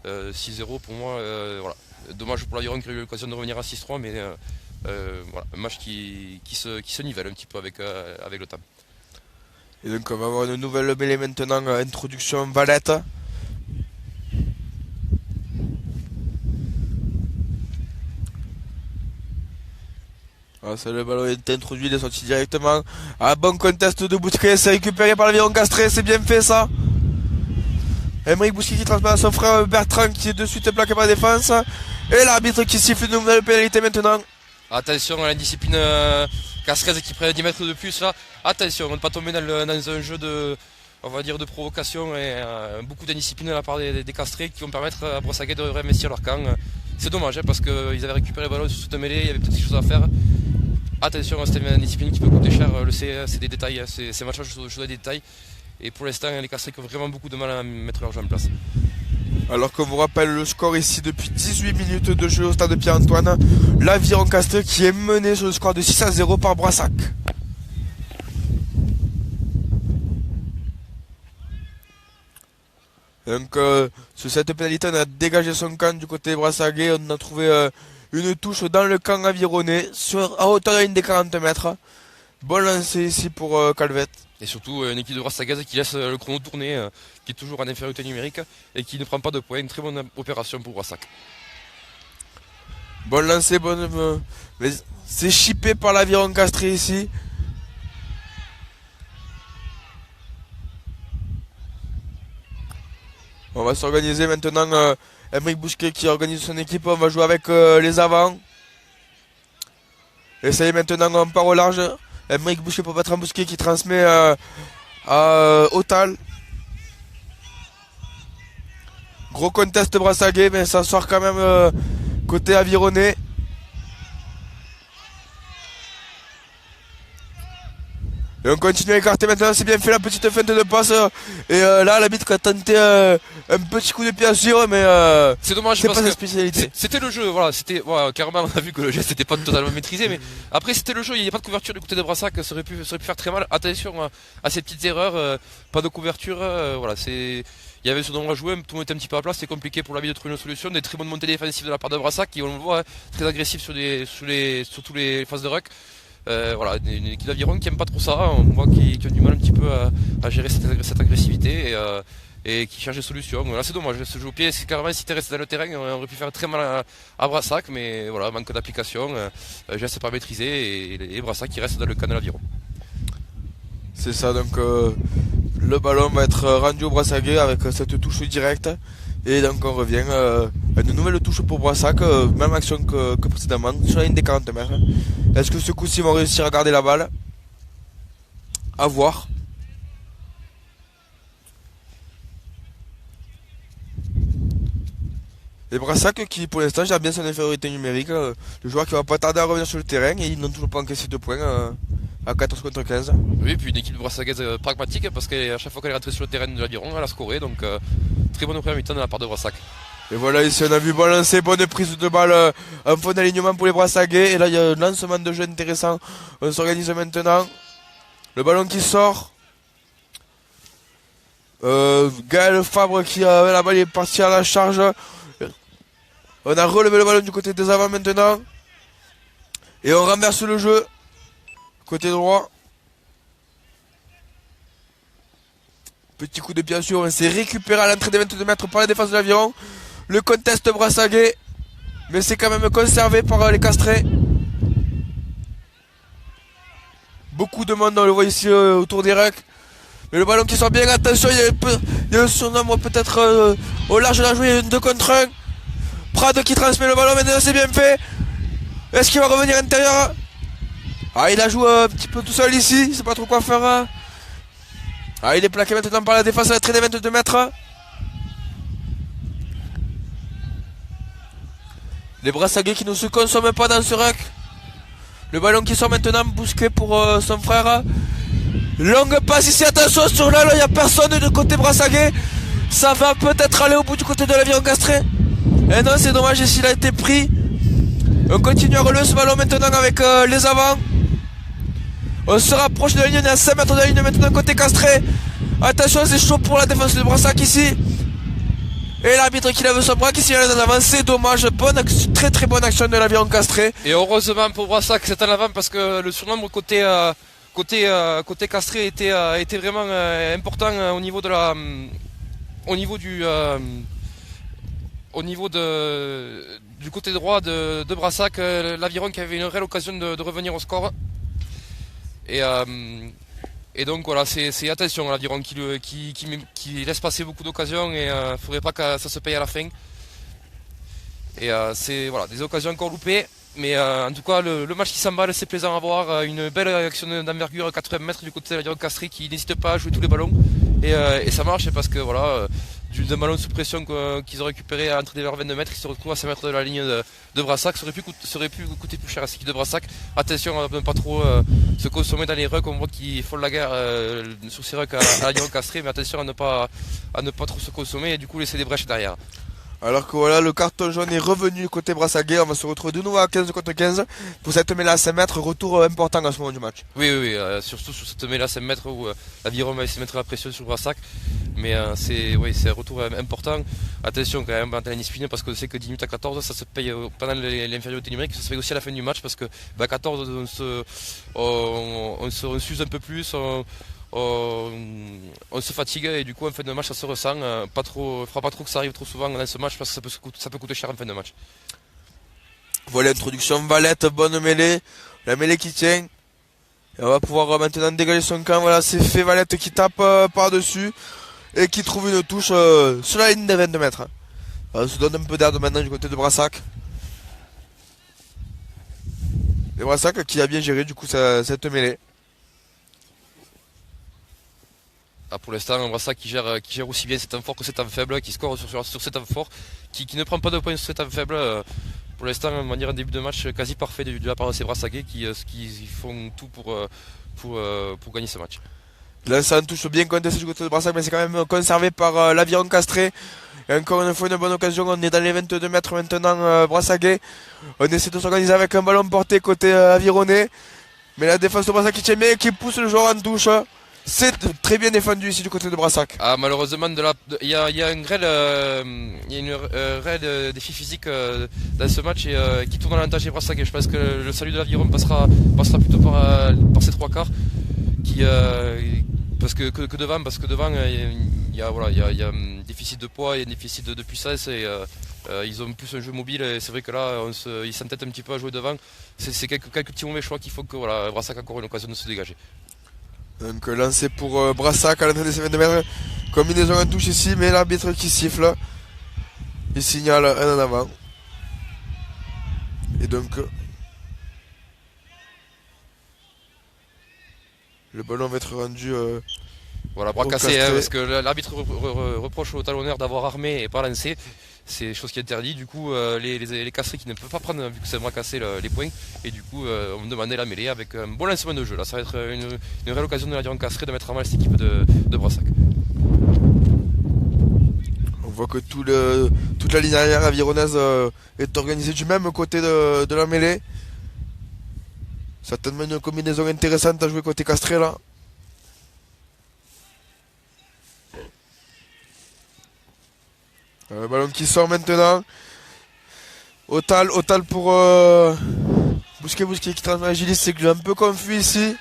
6-0 pour moi, voilà. Dommage pour l'aviron qui a eu l'occasion de revenir à 6-3, mais voilà, un match qui se nivelle un petit peu avec le temps. Et donc on va avoir une nouvelle mêlée maintenant, introduction Valette. Ah, ça, le ballon est introduit, il est sorti directement. Ah, bon contest de Bousquet, c'est récupéré par l'aviron castré, c'est bien fait ça. Aymeric Bousquet qui transmet à son frère Bertrand qui est de suite plaqué par la défense. Et l'arbitre qui siffle une nouvelle pénalité maintenant. Attention à la discipline castraise qui prend 10 mètres de plus là. Attention, on ne pas tomber dans un jeu on va dire de provocation et beaucoup d'indiscipline de la part des castrés qui vont permettre à Brossaguet de réinvestir leur camp. C'est dommage hein, parce qu'ils avaient récupéré le ballon sur cette mêlée, il y avait peut-être quelque chose à faire. Attention, c'est une discipline qui peut coûter cher, c'est des détails, c'est match je des détails. Et pour l'instant, les castrés qui ont vraiment beaucoup de mal à mettre leur jeu en place. Alors qu'on vous rappelle le score ici depuis 18 minutes de jeu au stade de Pierre-Antoine. L'Aviron castré qui est mené sur le score de 6-0 par Brassac. Donc sur cette pénalité, on a dégagé son camp du côté brassaguais. On a trouvé une touche dans le camp avironnais à hauteur de la ligne des 40 mètres. Bon lancer ici pour Calvette. Et surtout une équipe de brassagaise qui laisse le chrono tourner, qui est toujours en infériorité numérique et qui ne prend pas de points. Une très bonne opération pour Brassac. Bon lancer, mais c'est chippé par l'Aviron castré ici. On va s'organiser maintenant. Aymeric Bousquet qui organise son équipe. On va jouer avec les avants. Et ça y est, maintenant on part au large. Aymeric Bousquet pour Bertrand Bousquet qui transmet à Otal. Gros contest brassaguais, mais ça sort quand même côté avironné. Et on continue à écarter maintenant, c'est bien fait la petite feinte de passe. Et là, l'arbitre a tenté un petit coup de pied à suivre, mais c'est dommage, c'est pas sa spécialité. C'était le jeu, voilà, carrément on a vu que le geste n'était pas totalement maîtrisé, mais après c'était le jeu, il n'y a pas de couverture du côté de Brassac, ça aurait pu faire très mal. Attention à ces petites erreurs, pas de couverture, voilà, il y avait ce nombre à jouer, tout le monde était un petit peu à place, c'était compliqué pour l'arbitre de trouver une solution, des très bonnes montées défensives de la part de Brassac, qui on le voit très agressif sur tous les phases de ruck. Voilà, une équipe d'aviron qui aime pas trop ça, on voit qu'ils ont du mal un petit peu à gérer cette agressivité et qui cherche des solutions. Voilà, c'est dommage, ce jeu au pied, c'est carrément si t'es resté dans le terrain, on aurait pu faire très mal à Brassac, mais voilà, manque d'application, geste pas maîtrisé et Brassac qui reste dans le camp de l'aviron. C'est ça, donc le ballon va être rendu au Brassaguais avec cette touche directe. Et donc on revient à une nouvelle touche pour Brassac, même action que précédemment, sur la ligne des 40 mètres. Est-ce que ce coup-ci ils vont réussir à garder la balle? À voir. Et Brassac qui pour l'instant gère bien son infériorité numérique, le joueur qui va pas tarder à revenir sur le terrain et ils n'ont toujours pas encaissé de points à 14 contre 15. Oui, puis une équipe de brassagaise pragmatique parce qu'à chaque fois qu'elle est rentrée sur le terrain de l'aviron, elle a scoré, donc très bonne première mi-temps de la part de Brassac. Et voilà, ici on a vu bon lancer, bonne prise de balle en fond d'alignement pour les Brassaguais. Et là il y a un lancement de jeu intéressant. On s'organise maintenant. Le ballon qui sort. Gaël Fabre qui avait la balle, il est parti à la charge. On a relevé le ballon du côté des avants maintenant. Et on renverse le jeu. Côté droit. Petit coup de pied sûr. On s'est récupéré à l'entrée des 22 mètres par la défense de l'aviron. Le contest Brassaguais. Mais c'est quand même conservé par les castrés. Beaucoup de monde, on le voit ici autour des rucks. Mais le ballon qui sort bien, attention, il y a un surnombre peut-être au large de la jouée, il y a une 2 contre 1. Prade qui transmet le ballon, maintenant c'est bien fait. Est-ce qu'il va revenir à l'intérieur? Ah, il a joué un petit peu tout seul ici, il sait pas trop quoi faire. Ah, il est plaqué maintenant par la défense à la traînée 22 mètres. Les Brassaguais qui ne se consomment pas dans ce ruck. Le ballon qui sort maintenant, Bousquet pour son frère. Longue passe ici, attention sur là, il n'y a personne du côté Brassaguais. Ça va peut-être aller au bout du côté de l'aviron castré. Et non, c'est dommage s'il a été pris. On continue à relever ce ballon maintenant avec les avants. On se rapproche de la ligne, on est à 5 mètres de la ligne maintenant côté Castré. Attention, c'est chaud pour la défense de Brassac ici. Et l'arbitre qui lève son bras qui signale en avant, c'est dommage, très très bonne action de l'Aviron Castré. Et heureusement pour Brassac c'est en avant parce que le surnombre côté Castré était vraiment important au niveau de la au niveau du côté droit de Brassac, l'Aviron qui avait une réelle occasion de revenir au score. Et donc voilà, c'est attention à l'Aviron qui laisse passer beaucoup d'occasions et il ne faudrait pas que ça se paye à la fin. Et c'est voilà, des occasions encore loupées. Mais en tout cas, le match qui s'emballe, c'est plaisant à voir. Une belle action d'envergure à 80 mètres du côté de l'Aviron Castré qui n'hésite pas à jouer tous les ballons. Et ça marche parce que voilà, d'un ballon sous pression qu'ils ont récupéré à l'entrée des 22 mètres, ils se retrouvent à 5 mètres de la ligne de Brassac. Ça aurait pu coûter plus cher à cette équipe de Brassac. Attention à ne pas trop se consommer dans les rucks. On voit qu'ils font la guerre sur ces rucks à l'Aviron Castré, mais attention à ne pas trop se consommer et du coup laisser des brèches derrière. Alors que voilà, le carton jaune est revenu côté Brassaguet. On va se retrouver de nouveau à 15 contre 15 pour cette mêlée à 5 mètres. Retour important à ce moment du match. Oui, surtout sur cette mêlée à 5 mètres où l'Aviron va essayer de mettre la pression sur Brassac. Mais c'est un retour important. Attention quand même, Antoine Spine, parce que c'est que 10 minutes à 14, ça se paye pendant l'infériorité numérique. Ça se paye aussi à la fin du match parce que à 14, on s'use un peu plus. On se fatigue et du coup en fin de match ça se ressent. Il ne faudra pas trop que ça arrive trop souvent dans ce match parce que ça peut coûter cher en fin de match. Voilà l'introduction Valette, bonne mêlée. La mêlée qui tient. Et on va pouvoir maintenant dégager son camp. Voilà, c'est fait, Valette qui tape par-dessus et qui trouve une touche sur la ligne des 22 mètres. On se donne un peu d'air maintenant du côté de Brassac. Et Brassac qui a bien géré du coup cette mêlée. Pour l'instant, Brassac qui gère aussi bien cet temps fort que cet temps faible, qui score sur cet temps fort, qui ne prend pas de points sur cet temps faible. Pour l'instant, on va dire un début de match quasi parfait de la part de ces Brassaguais qui font tout pour gagner ce match. Là, ça en touche bien contesté du côté de Brassac, mais c'est quand même conservé par l'Aviron Castré. Et encore une fois, une bonne occasion. On est dans les 22 mètres maintenant, Brassaguais. On essaie de s'organiser avec un ballon porté côté avironné. Mais la défense de Brassac qui tient bien et qui pousse le joueur en touche. C'est très bien défendu ici du côté de Brassac. Malheureusement, il y a une réelle défi physique dans ce match qui tourne à l'avantage des Brassac. Je pense que le salut de l'Aviron passera plutôt par ces trois quarts. Parce que devant, il y a un déficit de poids et un déficit de puissance et ils ont plus un jeu mobile et c'est vrai que là ils s'entêtent un petit peu à jouer devant. C'est quelques petits mauvais choix qu'il faut que Brassac a encore une occasion de se dégager. Donc lancé pour Brassac à l'entrée des 22 mètres. Combinaison en touche ici, mais l'arbitre qui siffle. Il signale un en avant. Et donc le ballon va être rendu bras cassé, parce que l'arbitre reproche au talonneur d'avoir armé et pas lancé. C'est chose qui est interdite. Du coup, les castrés qui ne peuvent pas prendre, vu que c'est bras cassé, les points. Et du coup, on me demandait la mêlée avec un bon lancement de jeu. Là, ça va être une réelle occasion de l'Aviron Castré de mettre en mal cette équipe de Brassac. On voit que toute la ligne arrière avironnaise est organisée du même côté de la mêlée. Certainement une combinaison intéressante à jouer côté Castré là. Le ballon qui sort maintenant. Otal pour Bousquet qui transmet à Gilis, c'est un peu confus ici.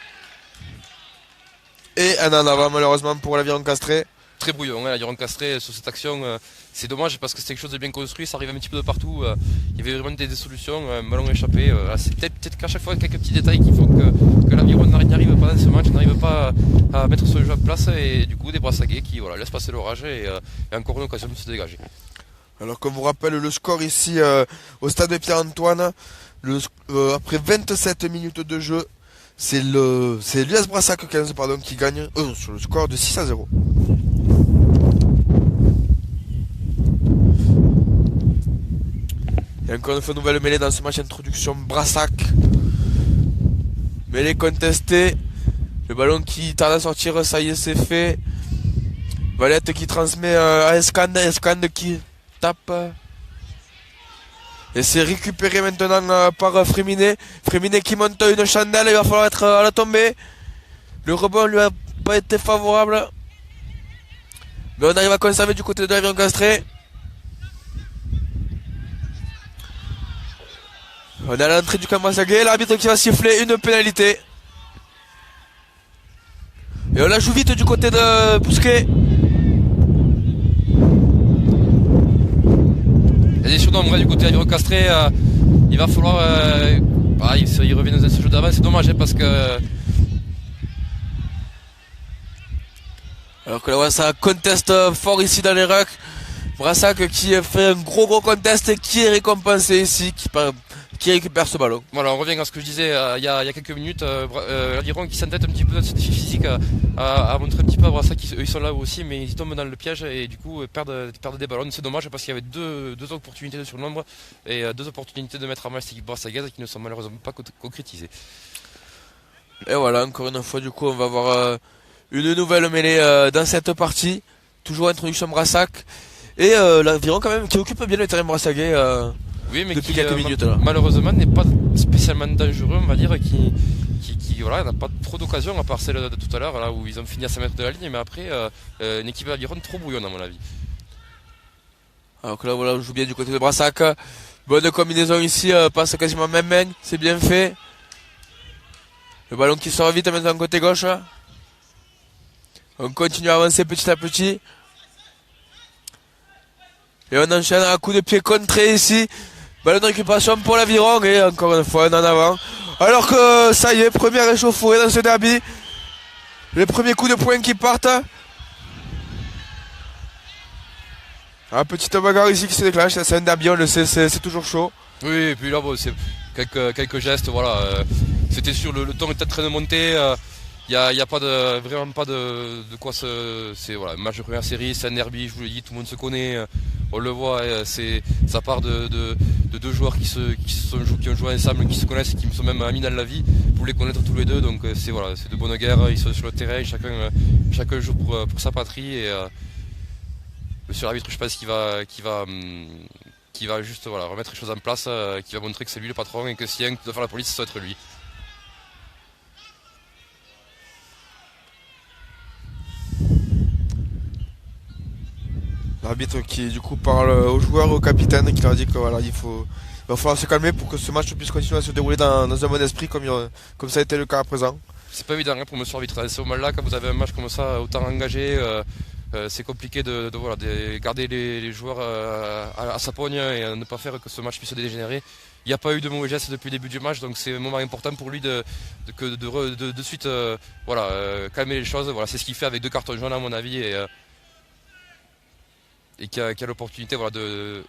Et un en avant malheureusement pour l'Aviron Castré. Très brouillon, l'Aviron Castré sur cette action. C'est dommage parce que c'est quelque chose de bien construit, ça arrive un petit peu de partout. Il y avait vraiment des solutions, un ballon échappé. C'est peut-être qu'à chaque fois quelques petits détails qui font que l'Aviron n'y arrive pas dans ce match, n'arrive pas à mettre ce jeu en place. Et du coup, des Brassaguais qui laissent passer l'orage et encore une occasion de se dégager. Alors qu'on vous rappelle le score ici au stade de Pierre-Antoine, après 27 minutes de jeu, c'est l'US Brassac 15 qui gagne sur le score de 6-0. Et encore une fois, nouvelle mêlée dans ce match introduction Brassac. Mêlée contestée. Le ballon qui tarde à sortir, ça y est, c'est fait. Valette qui transmet à Escande qui tape. Et c'est récupéré maintenant par Fréminet. Fréminet qui monte une chandelle, il va falloir être à la tombée. Le rebond lui a pas été favorable. Mais on arrive à conserver du côté de l'Aviron Castré. On est à l'entrée du camp Brassaguet, l'arbitre qui va siffler une pénalité. Et on la joue vite du côté de Bousquet. Il y a des surnoms du côté d'Aviron Castré. Il va falloir... il revient dans ce jeu d'avant, c'est dommage parce que... Alors que là, ça conteste fort ici dans les rucks. Brassac qui fait un gros contest et qui est récompensé ici, qui récupère ce ballon. Voilà, on revient à ce que je disais il y a quelques minutes. L'Aviron qui s'entête un petit peu dans ce défi physique à montrer un petit peu à Brassac qu'ils sont là aussi, mais ils tombent dans le piège et du coup perdent des ballons. C'est dommage parce qu'il y avait deux opportunités de surnombre et deux opportunités de mettre à mal cette équipe brassagaise qui ne sont malheureusement pas concrétisées. Et voilà, encore une fois, du coup, on va avoir une nouvelle mêlée dans cette partie. Toujours introduction Brassac. Et l'Aviron quand même qui occupe bien le terrain brassaguais oui, mais depuis qui, quelques minutes là. Malheureusement n'est pas spécialement dangereux, on va dire, qui voilà, n'a pas trop d'occasions à part celle de tout à l'heure là où ils ont fini à 5 mètres de la ligne, mais après une équipe d'Aviron trop brouillonne à mon avis. Alors que là voilà, on joue bien du côté de Brassac. Bonne combinaison ici, passe quasiment même main, c'est bien fait. Le ballon qui sort vite maintenant côté gauche. On continue à avancer petit à petit. Et on enchaîne à coup de pied contré ici. Ballon de récupération pour l'Aviron et encore une fois on en avant. Alors que ça y est, première échauffourée dans ce derby. Les premiers coups de poing qui partent. Ah, petite bagarre ici qui se déclenche, c'est un derby, on le sait, c'est toujours chaud. Oui, et puis là bon, c'est quelques gestes, voilà. C'était sûr, le ton est en train de monter. Il n'y a pas vraiment pas de quoi c'est voilà, un match de première série, c'est un derby, je vous l'ai dit, tout le monde se connaît, on le voit, ça part de deux joueurs qui ont joué ensemble, qui se connaissent et qui sont même amis dans la vie, pour les connaître tous les deux, donc c'est voilà, c'est de bonne guerre, ils sont sur le terrain, chacun joue pour sa patrie et monsieur l'arbitre je pense qu'il va juste voilà, remettre les choses en place, qui va montrer que c'est lui le patron et que s'il y a un qui doit faire la police, ça doit être lui. L'arbitre qui du coup parle aux joueurs, au capitaine, qui leur dit que voilà, il va falloir se calmer pour que ce match puisse continuer à se dérouler dans un bon esprit comme ça a été le cas à présent. C'est pas évident hein, pour monsieur l'arbitre, c'est au mal là quand vous avez un match comme ça autant engagé, c'est compliqué de garder les joueurs à sa pogne et ne pas faire que ce match puisse se dégénérer. Il n'y a pas eu de mauvais gestes depuis le début du match, donc c'est un moment important pour lui de suite calmer les choses. Voilà, c'est ce qu'il fait avec 2 cartons jaunes à mon avis et qui a l'opportunité voilà, de...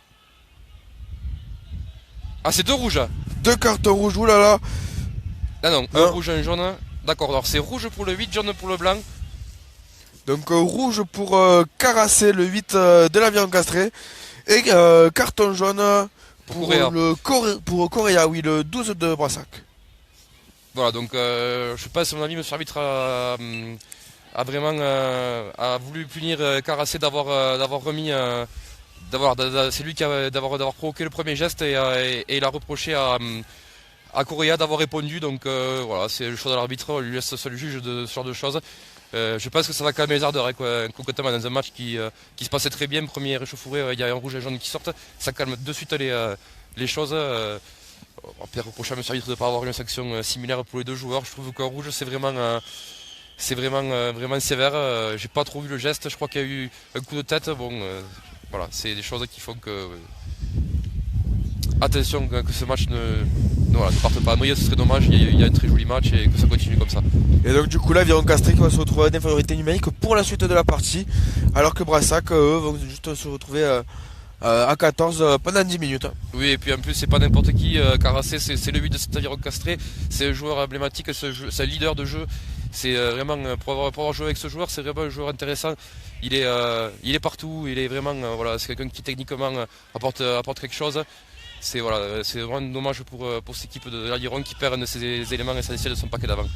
Ah, c'est 2 rouges. 2 cartons rouges, oulala. Ah non, un rouge, un jaune. D'accord, alors c'est rouge pour le 8, jaune pour le blanc. Donc rouge pour Caracé, le 8 de l'Aviron Castré. Et carton jaune pour Correa, oui, le 12 de Brassac. Voilà, donc je pense à mon avis, monsieur l'arbitre a vraiment voulu punir Caracé d'avoir remis... c'est lui qui d'avoir provoqué le premier geste et il a reproché à Correa d'avoir répondu. Donc voilà, c'est le choix de l'arbitre, on lui laisse seul juge de ce genre de choses. Je pense que ça va calmer les ardeurs concrètement dans un match qui se passait très bien. Premier réchauffouré, il y a un rouge et un jaune qui sortent, ça calme de suite les choses. On peut reprocher à M. l'arbitre de ne pas avoir une sanction similaire pour les 2 joueurs. Je trouve qu'un rouge c'est vraiment sévère. J'ai pas trop vu le geste, je crois qu'il y a eu un coup de tête. Bon, voilà, c'est des choses qui font que attention que ce match ne parte pas à noyer, ce serait dommage. Il y a un très joli match et que ça continue comme ça. Et donc du coup là, l'Aviron Castré qui va se retrouver en infériorité numérique pour la suite de la partie, alors que Brassac eux vont juste se retrouver à 14 pendant 10 minutes. Oui, et puis en plus c'est pas n'importe qui, Caracé c'est le 8 de cet Aviron Castré, c'est un joueur emblématique, c'est un leader de jeu. C'est vraiment pour avoir joué avec ce joueur, c'est vraiment un joueur intéressant. Il est partout, il est vraiment voilà, c'est quelqu'un qui techniquement apporte quelque chose. C'est vraiment dommage pour cette équipe de l'Aviron qui perd un de ses éléments essentiels de son paquet d'avant.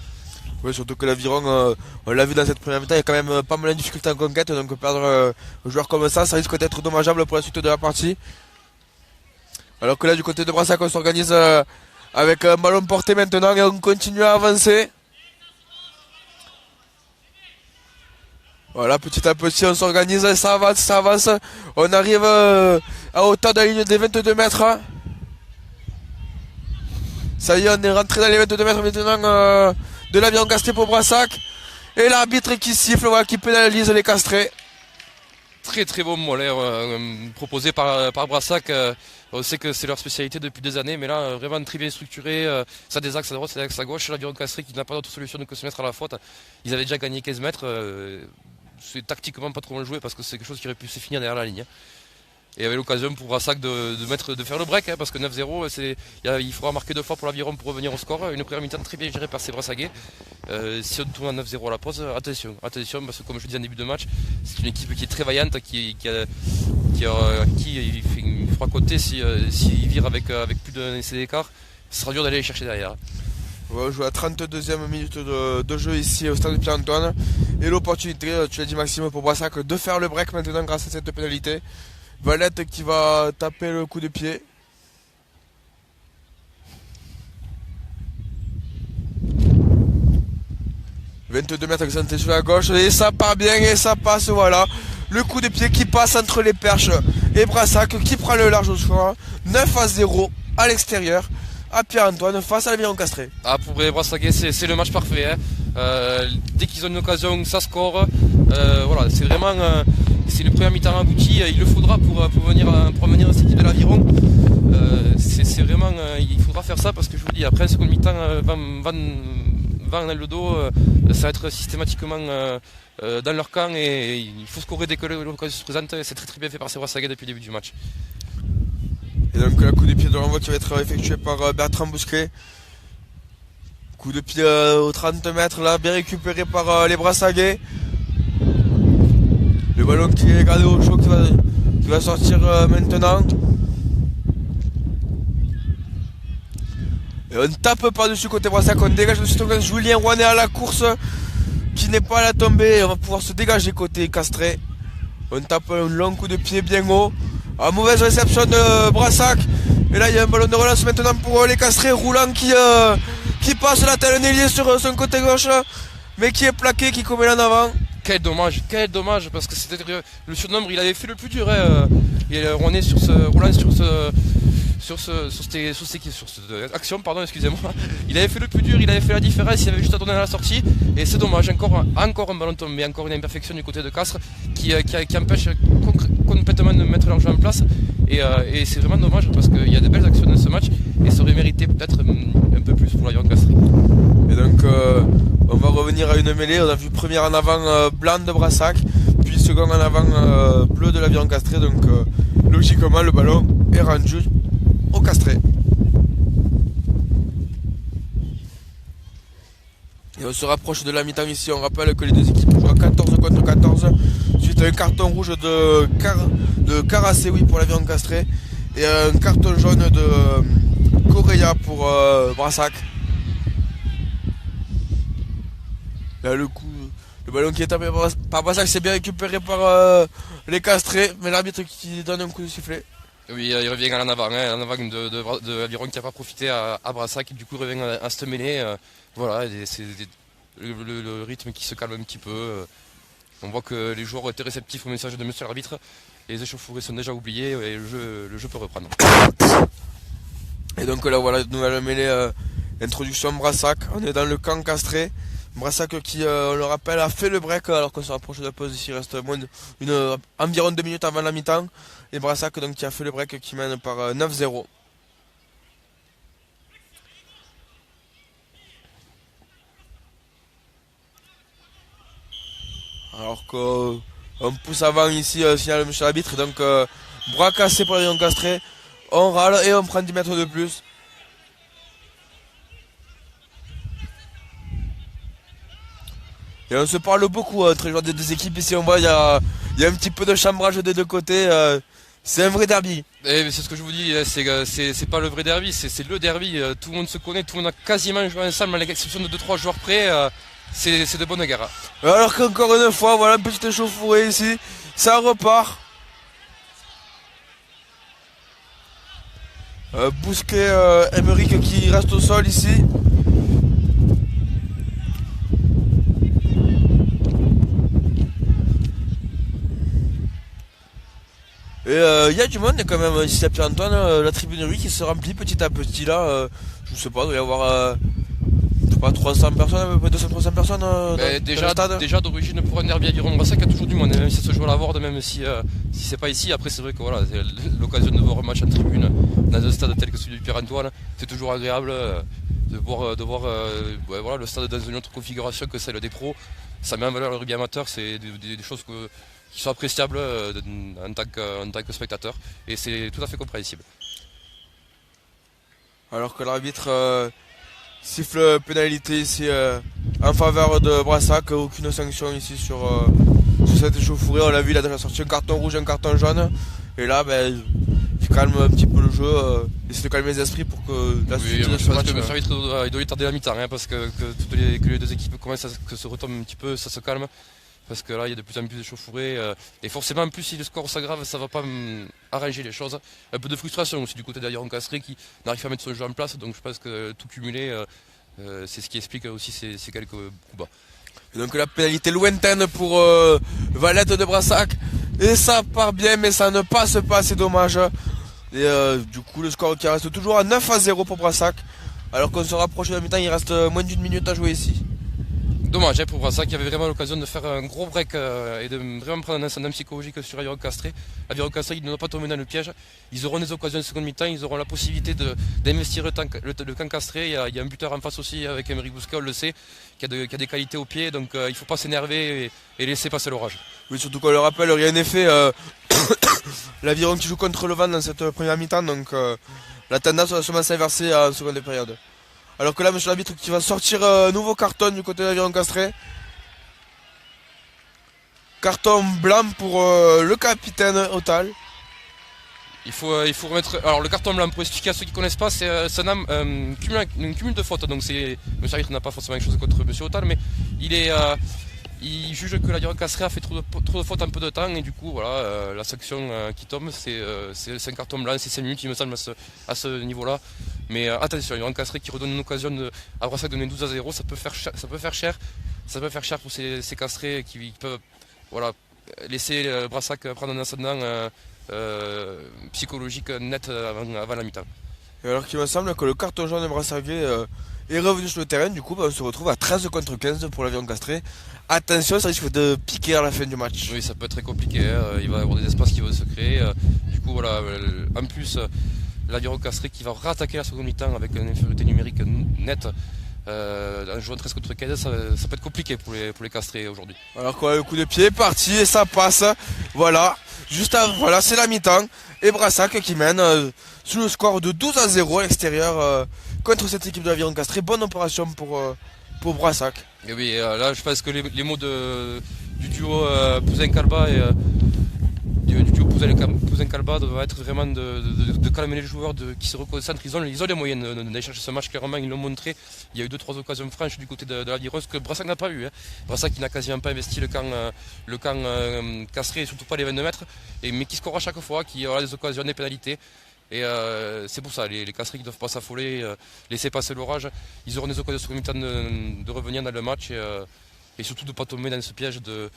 Oui, surtout que l'Aviron, on l'a vu dans cette première mi-temps, il y a quand même pas mal de difficultés en conquête, donc perdre un joueur comme ça risque d'être dommageable pour la suite de la partie. Alors que là, du côté de Brassac, on s'organise avec un ballon porté maintenant et on continue à avancer. Voilà, petit à petit, on s'organise, ça avance, ça avance. On arrive à hauteur de la ligne des 22 mètres. Ça y est, on est rentré dans les 22 mètres maintenant de l'aviron castré pour Brassac. Et l'arbitre qui siffle, voilà, qui pénalise les castrés. Très très bon molaire proposé par Brassac. On sait que c'est leur spécialité depuis des années, mais là vraiment très bien structuré. Ça a des axes à droite, ça a des axes à gauche. L'aviron castré qui n'a pas d'autre solution que de se mettre à la faute. Ils avaient déjà gagné 15 mètres. C'est tactiquement pas trop mal joué parce que c'est quelque chose qui aurait pu se finir derrière la ligne. Et il y avait l'occasion pour Brassac de faire le break, parce que 9-0, il faudra marquer 2 fois pour l'aviron pour revenir au score. Une première mi-temps très bien gérée par ces Brassagais. Si on tourne à 9-0 à la pause, attention, parce que comme je le disais en début de match, c'est une équipe qui est très vaillante, qui il fera côté s'il vire avec plus d'un essai d'écart. Ce sera dur d'aller les chercher derrière. On joue à 32e minute de jeu ici au stade de Pierre-Antoine. Et l'opportunité, tu l'as dit Maxime, pour Brassac de faire le break maintenant grâce à cette pénalité. Valette qui va taper le coup de pied. « 22 mètres accenté sur la gauche et ça part bien et ça passe, voilà. Le coup de pied qui passe entre les perches et Brassac qui prend le large au score. 9-0 à l'extérieur à Pierre-Antoine face à l'aviron castré. Ah, pour les Brassagais, c'est le match parfait. Hein. Dès qu'ils ont une occasion, ça score. Voilà, c'est vraiment c'est une première mi-temps aboutie. Il le faudra pour venir cette équipe de l'aviron. C'est vraiment, il faudra faire ça parce que je vous dis, après, seconde mi-temps, vent dans le dos, ça va être systématiquement dans leur camp et il faut scorer dès que l'occasion se présente. C'est très très bien fait par ces Brassagais depuis le début du match. Et donc le coup de pied de l'envoi qui va être effectué par Bertrand Bousquet. Coup de pied aux 30 mètres là, bien récupéré par les Brassagais. Le ballon qui est gardé au chaud qui va sortir maintenant. Et on tape par-dessus côté Brassac, on dégage de suite Julien Rouanet à la course qui n'est pas à la tombée. On va pouvoir se dégager côté castré. On tape un long coup de pied bien haut. À mauvaise réception de Brassac. Et là il y a un ballon de relance maintenant pour les castrés. Roulant qui passe la tête Nellier sur son côté gauche. Mais qui est plaqué, qui commet en avant. Quel dommage, parce que c'était le surnombre, il avait fait le plus dur. Hein. On est sur cette action, pardon, excusez-moi. Il avait fait le plus dur, il avait fait la différence, il avait juste à donner à la sortie. Et c'est dommage, encore un ballon tombé, encore une imperfection du côté de Castres qui empêche complètement de mettre leur jeu en place. Et c'est vraiment dommage parce qu'il y a des belles actions dans ce match et ça aurait mérité peut-être un peu plus pour l'aviron castré. Et donc on va revenir à une mêlée. On a vu première en avant blanc de Brassac, puis second en avant bleu de l'aviron castré. Donc logiquement le ballon est rendu au castré. Et on se rapproche de la mi-temps ici. On rappelle que les deux équipes jouent à 14 contre 14 suite à un carton rouge de Caracé pour l'aviron castré et un carton jaune de Correa pour Brassac. Là, le ballon qui est tapé par Brassac, c'est bien récupéré par les castrés, mais l'arbitre qui donne un coup de sifflet. Oui, il revient à l'en avant, hein, en avant de l'aviron qui n'a pas profité à Brassac, et du coup il revient à se mêler. Voilà, c'est le rythme qui se calme un petit peu. On voit que les joueurs ont été réceptifs au message de monsieur l'arbitre. Les échauffourées sont déjà oubliées et le jeu peut reprendre. Et donc là voilà, nouvelle mêlée, introduction Brassac. On est dans le camp castré. Brassac qui, on le rappelle, a fait le break alors qu'on se rapproche de la pause ici. Il reste environ 2 minutes avant la mi-temps. Et Brassac donc, qui a fait le break qui mène par 9-0. Alors qu'on pousse avant ici, signale monsieur l'arbitre. Donc bras cassé pour l'aviron castré. On râle et on prend 10 mètres de plus. Et on se parle beaucoup entre les joueurs des deux équipes. Ici on voit il y a un petit peu de chambrage des deux côtés. C'est un vrai derby. C'est ce que je vous dis, c'est pas le vrai derby, c'est le derby. Tout le monde se connaît, tout le monde a quasiment joué ensemble à l'exception de 2-3 joueurs près. C'est de bonne guerre. Alors qu'encore une fois, voilà une petite échauffourée ici. Ça repart. Bousquet, Emerick qui reste au sol ici. Et il y a du monde quand même ici à Pierre-Antoine, la tribunerie qui se remplit petit à petit là. Je sais pas, il doit y avoir je sais pas, 300 personnes, à peu près 200-300 personnes dans le stade. Déjà d'origine pour un derby à Aviron-Brassac, il y a toujours du monde, même si ça se joue à la Vorde, même si c'est pas ici. Après c'est vrai que voilà, c'est l'occasion de voir un match en tribune dans un stade tel que celui du Pierre-Antoine, c'est toujours agréable de voir ouais, voilà, le stade dans une autre configuration que celle des pros. Ça met en valeur le rugby amateur, c'est des choses qui sont appréciables en tant que spectateur, et c'est tout à fait compréhensible. Alors que l'arbitre siffle pénalité ici en faveur de Brassac, aucune sanction ici sur cette échauffourée. On l'a vu, il a déjà sorti un carton rouge, un carton jaune, et là il calme un petit peu le jeu, essaie de calmer les esprits pour que la suite de ce match. Le arbitre il doit y tarder la mi-temps, hein, parce que les deux équipes commencent à se retomber un petit peu, ça se calme. Parce que là il y a de plus en plus d'échauffourées et forcément en plus si le score s'aggrave ça va pas arranger les choses. Un peu de frustration aussi du côté d'Aviron-Castré qui n'arrive pas à mettre son jeu en place, donc je pense que tout cumulé c'est ce qui explique aussi ces quelques coups bas. Et donc la pénalité lointaine pour Valette de Brassac, et ça part bien mais ça ne passe pas, c'est dommage. Et du coup le score qui reste toujours à 9-0 pour Brassac, alors qu'on se rapproche de la mi-temps, il reste moins d'une minute à jouer ici. Dommage pour Brassac qui avait vraiment l'occasion de faire un gros break et de vraiment prendre un ascendant psychologique sur Aviron-Castré. Aviron-Castré, ils ne doivent pas tomber dans le piège. Ils auront des occasions de seconde mi-temps, ils auront la possibilité d'investir le camp castré. Il y a un buteur en face aussi avec Emerick Bousquet, on le sait, qui a des qualités au pied, donc il ne faut pas s'énerver et laisser passer l'orage. Oui, surtout qu'on le rappelle, rien n'est fait. L'Aviron qui joue contre le vent dans cette première mi-temps, donc la tendance va sûrement s'inverser en seconde période. Alors que là, monsieur l'arbitre qui va sortir nouveau carton du côté de l'Aviron-Castré. Carton blanc pour le capitaine Otal. Il faut remettre. Alors le carton blanc, pour expliquer à ceux qui ne connaissent pas, c'est un cumul de fautes. Donc monsieur l'arbitre n'a pas forcément quelque chose contre monsieur Otal, mais il juge que l'Aviron-Castré a fait trop de fautes en peu de temps, et du coup voilà, la sanction qui tombe c'est un carton blanc, c'est 5 minutes il me semble à ce niveau-là. Mais attention, l'Aviron-Castré qui redonne une occasion à Brassac de donner 12-0, ça peut faire cher pour ces castrés qui peuvent voilà, laisser Brassac prendre un ascendant psychologique net avant la mi-temps. Et alors qu'il me semble que le carton jaune de Brassac est revenu sur le terrain, du coup on se retrouve à 13 contre 15 pour l'Aviron-Castré. Attention, ça risque de piquer à la fin du match. Oui, ça peut être très compliqué, il va y avoir des espaces qui vont se créer. Du coup voilà, en plus l'Aviron-Castré qui va rattaquer la seconde mi-temps avec une infériorité numérique nette. En jouant 13 contre 15, ça peut être compliqué pour les castrés aujourd'hui. Alors quoi, le coup de pied est parti et ça passe. Voilà, voilà, c'est la mi-temps. Et Brassac qui mène sous le score de 12-0 à l'extérieur contre cette équipe de l'Aviron-Castré. Bonne opération pour Brassac. Et oui, là je pense que les mots du duo Pouzin-Calba et du duo Pouzin-Calba doivent être vraiment de calmer les joueurs, qui se reconcentrent. Ils ont les moyens d'aller chercher ce match, clairement ils l'ont montré. Il y a eu 2-3 occasions franches du côté de l'Aviron, ce que Brassac n'a pas eu. Brassac qui n'a quasiment pas investi le camp castré, et surtout pas les 22 mètres, mais qui score à chaque fois, qui aura des occasions, des pénalités. Et c'est pour ça, les castrés qui ne doivent pas s'affoler, laisser passer l'orage. Ils auront des occasions sur le mi-temps de revenir dans le match et surtout de ne pas tomber dans ce piège de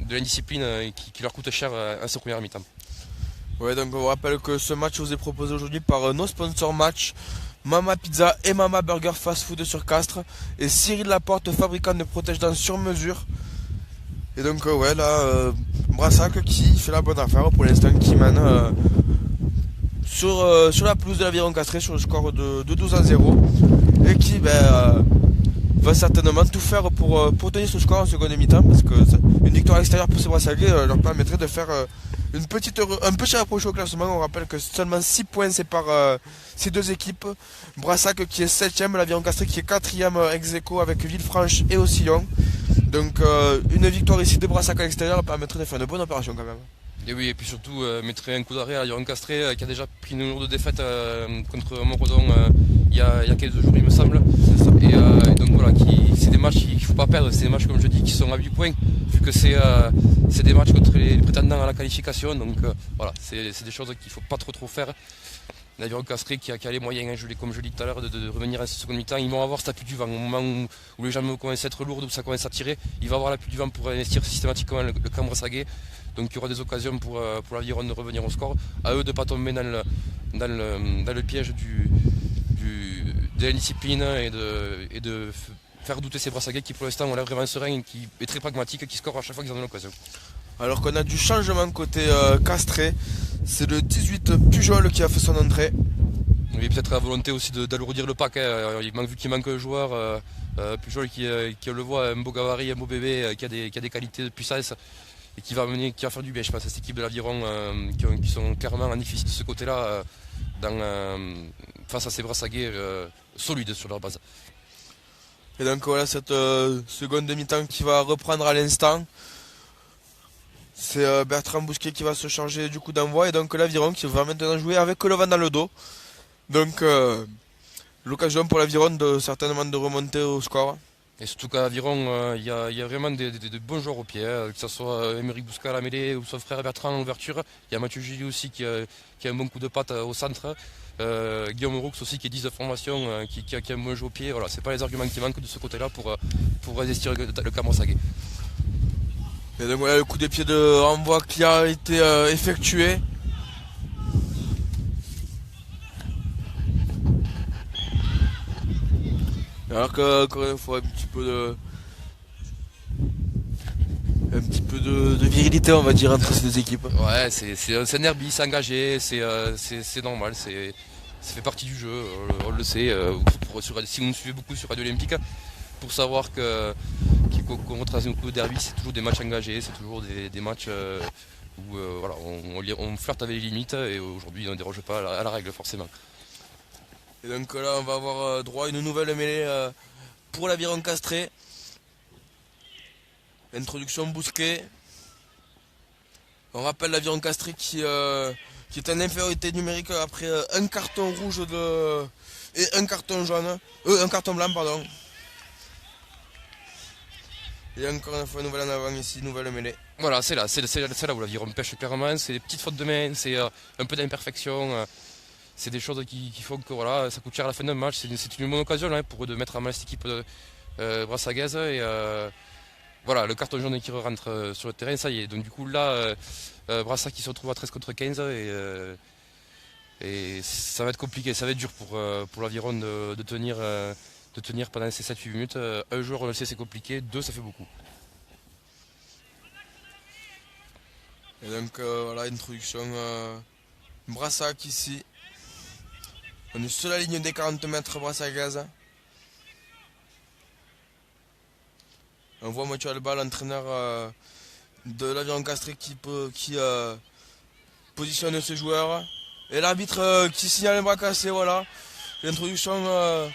l'indiscipline qui leur coûte cher à ce premier mi-temps. Ouais, donc on vous rappelle que ce match vous est proposé aujourd'hui par nos sponsors match, Mama Pizza et Mama Burger Fast Food sur Castres, et Cyril Laporte, fabricant de protège-dents sur mesure. Et donc ouais là, Brassac qui fait la bonne affaire pour l'instant, qui mène sur la pelouse de l'Aviron-Castré sur le score de 12-0, et qui va certainement tout faire pour tenir ce score en seconde mi-temps, parce que une victoire extérieure pour ces Brassacais leur permettrait de faire un petit rapproché au classement. On rappelle que seulement 6 points séparent ces deux équipes. Brassac qui est 7ème, l'Aviron-Castré qui est 4ème ex-aequo avec Villefranche et Ocillon. Donc une victoire ici de Brassac à l'extérieur permettrait de faire une bonne opération quand même. Et oui, et puis surtout mettrait un coup d'arrêt à l'Aviron-Castré qui a déjà pris une lourde défaite contre Montredon il y a quelques jours il me semble. Et donc voilà, c'est des matchs qu'il ne faut pas perdre, c'est des matchs comme je dis qui sont à 8 points, vu que c'est des matchs contre les prétendants à la qualification. Donc voilà, c'est des choses qu'il ne faut pas trop faire. L'Aviron Castré qui a les moyens, hein, comme je l'ai dit tout à l'heure, de revenir à ce second mi-temps. Ils vont avoir cet appui du vent. Au moment où les jambes commencent à être lourdes, où ça commence à tirer, il va avoir l'appui du vent pour investir systématiquement le camp Brassaguet. Donc il y aura des occasions pour l'Aviron de revenir au score. À eux de ne pas tomber dans le piège de l'indiscipline et de faire douter ces Brassaguet qui pour l'instant ont l'air vraiment serein et qui est très pragmatique, qui score à chaque fois qu'ils en ont l'occasion. Alors qu'on a du changement côté Castré, c'est le 18 Pujol qui a fait son entrée. Oui, peut-être la volonté aussi d'alourdir le pack, hein. Vu qu'il manque un joueur, Pujol qui on le voit, un beau gabarit, un beau bébé, qui a des qualités de puissance et qui va faire du bien, je pense, à cette équipe de l'Aviron qui sont clairement en déficit de ce côté-là face à ces Brassaguet solides sur leur base. Et donc voilà cette seconde demi-temps qui va reprendre à l'instant. C'est Bertrand Bousquet qui va se charger du coup d'envoi et donc l'Aviron qui va maintenant jouer avec le vent dans le dos. Donc l'occasion pour l'Aviron certainement de remonter au score. Et surtout qu'à l'Aviron, il y a vraiment des bons joueurs au pied, hein, que ce soit Émeric Bousquet à la mêlée ou son frère Bertrand en ouverture. Il y a Mathieu Gilly aussi qui a un bon coup de patte au centre. Guillaume Roux aussi qui est 10 de formation, qui a un bon jeu au pied. Voilà, c'est pas les arguments qui manquent de ce côté-là pour résister le camp Brassaguet. Et donc voilà le coup de pied de renvoi qui a été effectué. Alors que encore une fois un petit peu de virilité on va dire entre ces deux équipes. Ouais, c'est un derby, c'est engagé, c'est normal, ça fait partie du jeu, on le sait. Si vous nous suivez beaucoup sur Radio Olympique, pour savoir qu'on retrace beaucoup de derby, c'est toujours des matchs engagés, c'est toujours des matchs où voilà, on flirte avec les limites et aujourd'hui on ne déroge pas à la règle forcément. Et donc là on va avoir droit à une nouvelle mêlée pour l'Aviron Castré. Introduction Bousquet. On rappelle l'Aviron Castré qui est en infériorité numérique après un carton rouge et un carton jaune. Un carton blanc pardon. Et encore une fois, nouvelle en avant ici, nouvelle mêlée. Voilà, c'est là où l'Aviron pêche clairement. C'est des petites fautes de main, c'est un peu d'imperfection. C'est des choses qui font que voilà, ça coûte cher à la fin d'un match. C'est une bonne occasion là, pour eux de mettre en mal cette équipe brassaguaise. Et voilà, le carton jaune qui rentre sur le terrain, ça y est. Donc du coup là, Brassa qui se retrouve à 13 contre 15 et ça va être compliqué, ça va être dur pour l'Aviron de tenir pendant ces 7-8 minutes. Un joueur, on le sait, c'est compliqué. Deux, ça fait beaucoup. Et donc voilà, introduction Brassac ici. On est sur la ligne des 40 mètres Brassaguaise. On voit Mathieu Alba, l'entraîneur de l'Aviron Castré qui positionne ses joueurs. Et l'arbitre qui signale un bras cassé, voilà. L'introduction...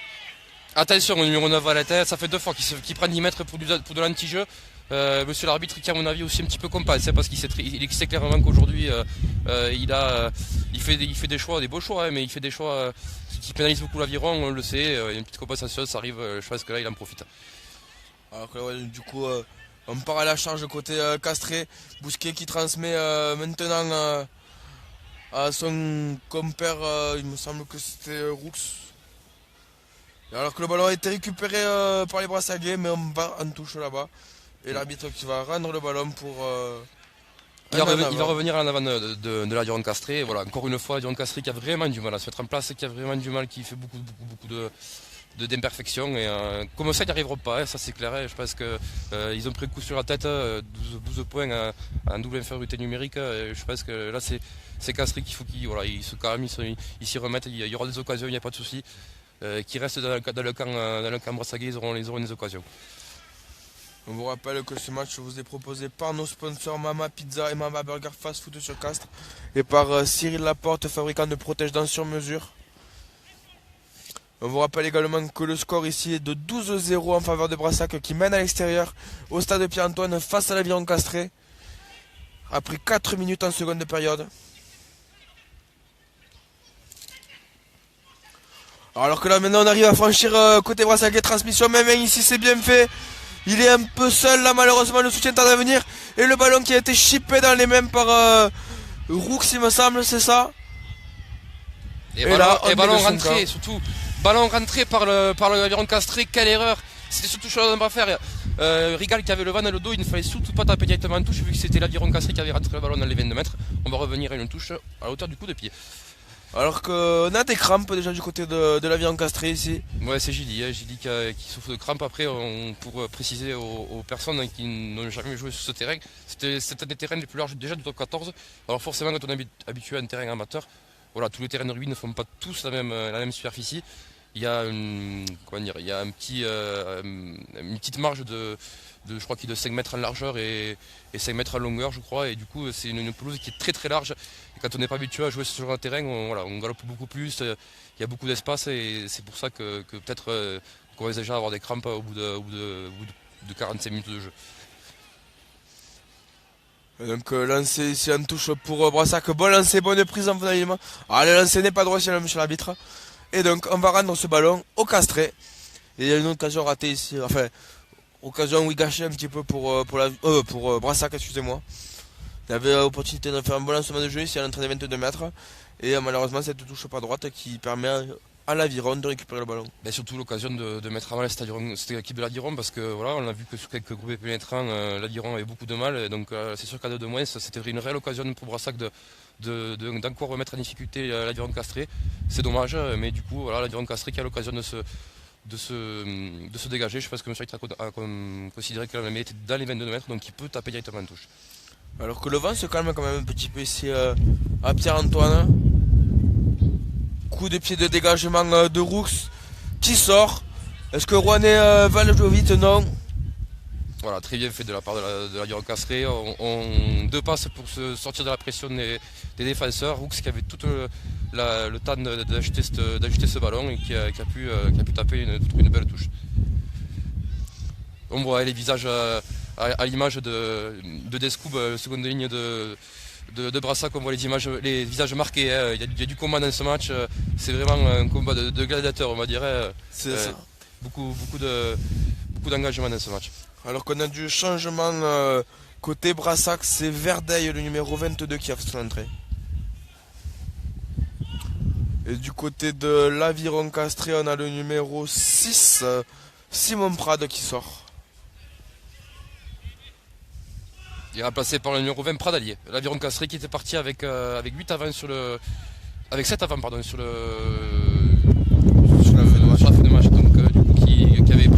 Attention au numéro 9 à la tête, ça fait 2 fois qu'il prend 10 mètres pour de l'anti-jeu. Monsieur l'arbitre qui à mon avis aussi un petit peu compense, parce qu'il sait clairement qu'aujourd'hui il fait des choix, des beaux choix, hein, mais il fait des choix qui pénalisent beaucoup l'Aviron, on le sait. Il y a une petite compensation, ça arrive, je pense que là il en profite. Alors que ouais, du coup on part à la charge côté Castré. Bousquet qui transmet maintenant à son compère, il me semble que c'était Roux. Alors que le ballon a été récupéré par les Brassaguais, mais on va en touche là-bas. Et l'arbitre qui va rendre le ballon pour... il va revenir en avant de l'Aviron Castré. Voilà, encore une fois, l'Aviron Castré qui a vraiment du mal à se mettre en place, qui a vraiment du mal, qui fait beaucoup d'imperfections. Et comme ça, ils n'y arriveront pas, hein, ça c'est clair. Je pense qu'ils ont pris le coup sur la tête, 12 points en double infériorité numérique. Et je pense que là, c'est Castré qu'il faut qu'il se calme, il s'y remette. Il y aura des occasions, il n'y a pas de souci. Qui restent dans le camp Brassaguet, ils auront des occasions. On vous rappelle que ce match vous est proposé par nos sponsors Mama Pizza et Mama Burger Fast Food sur Castres et par Cyril Laporte, fabricant de protège-dents sur mesure. On vous rappelle également que le score ici est de 12-0 en faveur de Brassac qui mène à l'extérieur au stade Pierre-Antoine face à l'Aviron Castré après 4 minutes en seconde période. Alors que là maintenant on arrive à franchir côté Brassaguet, transmission même ici c'est bien fait. Il est un peu seul là malheureusement, le soutien tarde à venir. Et le ballon qui a été chippé dans les mains par Roux il me semble, c'est ça. Et on ballon dégage son rentré, camp. surtout. Ballon rentré par l'aviron castré, quelle erreur. C'était surtout chose à ne pas faire. Rigal qui avait le vent dans le dos, il ne fallait surtout pas taper directement en touche vu que c'était l'aviron castré qui avait rentré le ballon dans les 22 mètres. On va revenir à une touche à la hauteur du coup de pied. Alors qu'on a des crampes déjà du côté de l'aviron castré ici. Ouais, c'est Gilly, qui souffre de crampes. Après, pour préciser aux personnes qui n'ont jamais joué sur ce terrain, c'est un des terrains les plus larges déjà du top 14. Alors forcément, quand on est habitué à un terrain amateur, voilà, tous les terrains de rugby ne font pas tous la même superficie. Il y a une petite marge je crois qu'il est de 5 mètres en largeur et 5 mètres en longueur, je crois. Et du coup, c'est une pelouse qui est très très large. Et quand on n'est pas habitué à jouer sur ce genre de terrain, on galope beaucoup plus. Il y a beaucoup d'espace et c'est pour ça que peut-être qu'on va déjà avoir des crampes au bout de 45 minutes de jeu. Et donc lancer ici en touche pour Brassac. Bon lancer, bonne prise en finalement. Ah, le lancer n'est pas droit chez l'arbitre. Et donc on va rendre ce ballon au castré. Et il y a une occasion ratée ici. Enfin, occasion où il gâchait un petit peu pour Brassac, excusez-moi. Il avait l'opportunité de faire un bon lancement de jeu ici à l'entrée des 22 mètres. Et malheureusement cette touche pas droite qui permet à l'aviron de récupérer le ballon. Mais surtout l'occasion de mettre à mal cette équipe de l'Aviron parce que voilà, on a vu que sur quelques groupes pénétrants, l'Aviron avait beaucoup de mal. Et donc c'est sûr qu'à 2 de moins, c'était une réelle occasion pour Brassac d'encore remettre en difficulté l'Aviron castré. C'est dommage, mais du coup voilà, l'Aviron castré qui a l'occasion de se dégager. Je pense que M. a considéré que la était dans les 22 mètres, donc il peut taper directement en touche. Alors que le vent se calme quand même un petit peu ici à Pierre-Antoine. Coup de pied de dégagement de Roux qui sort. Est-ce que Rouennais va le jouer vite? Non. Voilà, très bien fait de la part de l'Aviron castré. Deux passes pour se sortir de la pression des défenseurs. Roux qui avait tout le temps d'ajuster ce ballon et qui a pu taper une belle touche. On voit les visages à l'image de Descoub, seconde ligne de Brassac, on voit les visages marqués. Il y a du combat dans ce match. C'est vraiment un combat de gladiateurs, on va dire. C'est ça. Beaucoup d'engagement dans ce match. Alors qu'on a du changement côté Brassac, c'est Verdeil, le numéro 22 qui a fait son entrée. Et du côté de l'Aviron castré, on a le numéro 6, Simon Prade qui sort. Il est remplacé par le numéro 20 Pradalier. L'Aviron castré qui était parti avec 8 avant avec 7 avant pardon sur la fin de match. Donc du coup qui avait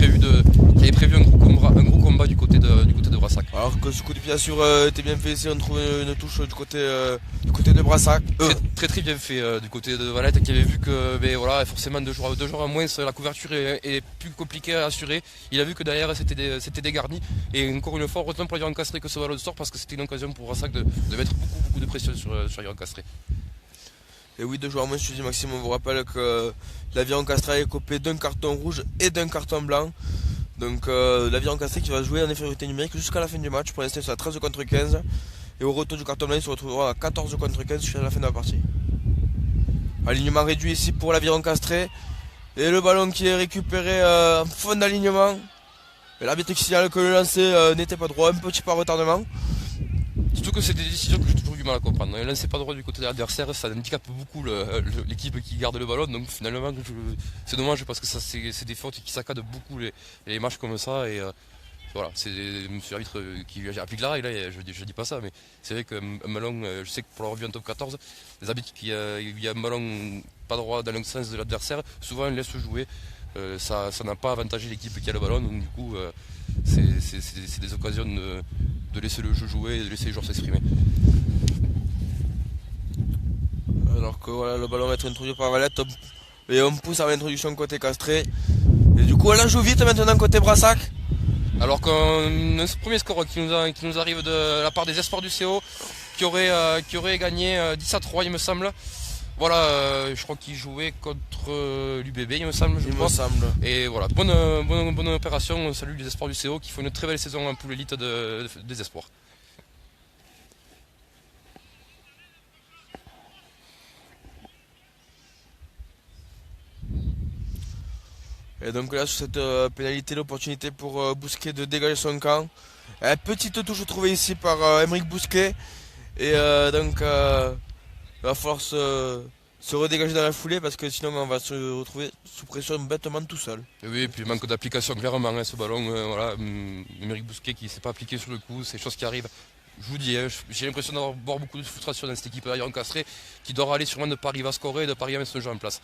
prévu un gros combat du côté de Brassac. Alors que ce coup de pied sûr était bien fait ici, on trouve une touche du côté de Brassac. Très bien fait du côté de Valette qui avait vu que voilà, forcément 2 jours à moins la couverture est plus compliquée à assurer. Il a vu que derrière c'était dégarni et encore une fois heureusement pour l'Aviron castré que ce ballon sort parce que c'était une occasion pour Brassac de mettre beaucoup de pression sur l'Aviron castré. Et oui, 2 joueurs moins, je dis Maxime, on vous rappelle que l'Aviron castré est copé d'un carton rouge et d'un carton blanc. Donc l'Aviron castré qui va jouer en infériorité numérique jusqu'à la fin du match. Pour l'instant c'est à 13 contre 15. Et au retour du carton blanc il se retrouvera à 14 contre 15 jusqu'à la fin de la partie. Alignement réduit ici pour l'Aviron castré. Et le ballon qui est récupéré en fond d'alignement. Et l'arbitre qui signale que le lancer n'était pas droit, un petit pas retardement. Surtout que c'est des décisions que j'ai toujours du mal à comprendre. Un lancer pas droit du côté de l'adversaire, ça handicape beaucoup l'équipe qui garde le ballon. Donc finalement, c'est dommage parce que c'est des fautes qui saccadent beaucoup les matchs comme ça. Et voilà, c'est monsieur l'arbitre qui applique la règle. Je dis pas ça, mais c'est vrai qu'un ballon, je sais que pour la revue en top 14, les arbitres il y a un ballon pas droit dans le sens de l'adversaire, souvent ils laissent jouer. Ça n'a pas avantagé l'équipe qui a le ballon. Donc du coup, c'est des occasions de laisser le jeu jouer et de laisser les joueurs s'exprimer. Alors que voilà, le ballon va être introduit par Valette et on pousse à l'introduction côté castré. Et du coup on la joue vite maintenant côté Brassac. Alors qu'un premier score qui nous arrive de la part des espoirs du CO qui aurait gagné 10-3 il me semble. Voilà, je crois qu'il jouait contre l'UBB, il me semble. Et voilà, bonne opération. Salut les espoirs du CO qui font une très belle saison en poule élite des espoirs. Et donc là, sur cette pénalité, l'opportunité pour Bousquet de dégager son camp. Petite touche trouvée ici par Émeric Bousquet. Et donc, il va falloir se redégager dans la foulée parce que sinon on va se retrouver sous pression bêtement tout seul. Et oui, et puis manque d'application clairement, hein, ce ballon, voilà, Émeric Bousquet qui ne s'est pas appliqué sur le coup, c'est des choses qui arrivent. Je vous dis, hein, j'ai l'impression d'avoir beaucoup de frustration dans cette équipe d'Aviron Castré qui doit râler sûrement de pas arriver à scorer et de pas arriver à mettre son jeu en place.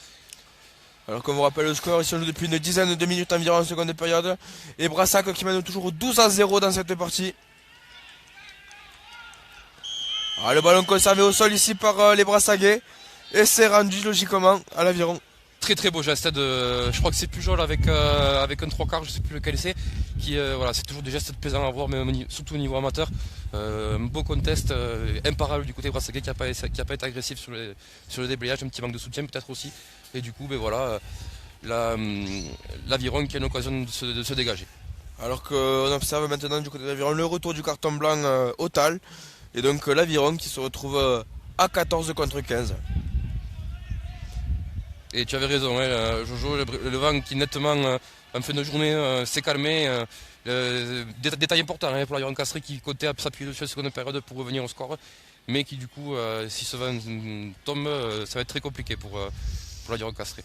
Alors qu'on vous rappelle le score, ici on joue depuis une dizaine de minutes environ en seconde période. Et Brassac qui mène toujours 12-0 dans cette partie. Ah, le ballon conservé au sol ici par les Brassagais. Et c'est rendu logiquement à l'Aviron. Très très beau geste, je crois que c'est Pujol avec un 3/4, je sais plus lequel c'est, qui voilà, c'est toujours des gestes plaisants à voir, même surtout au niveau amateur. Un beau contest, imparable du côté Brassaguet qui a pas été agressif sur le déblayage, un petit manque de soutien peut-être aussi. Et du coup, ben voilà, l'Aviron qui a une occasion de se dégager. Alors qu'on observe maintenant du côté de l'Aviron le retour du carton blanc au TAL. Et donc l'Aviron qui se retrouve à 14 contre 15. Et tu avais raison, hein, Jojo, le vent qui nettement en fin de journée s'est calmé. Détail important hein, pour l'Aviron Castré qui comptait s'appuyer dessus la seconde période pour revenir au score. Mais qui du coup, si ce vent tombe, ça va être très compliqué pour l'Aviron Castré.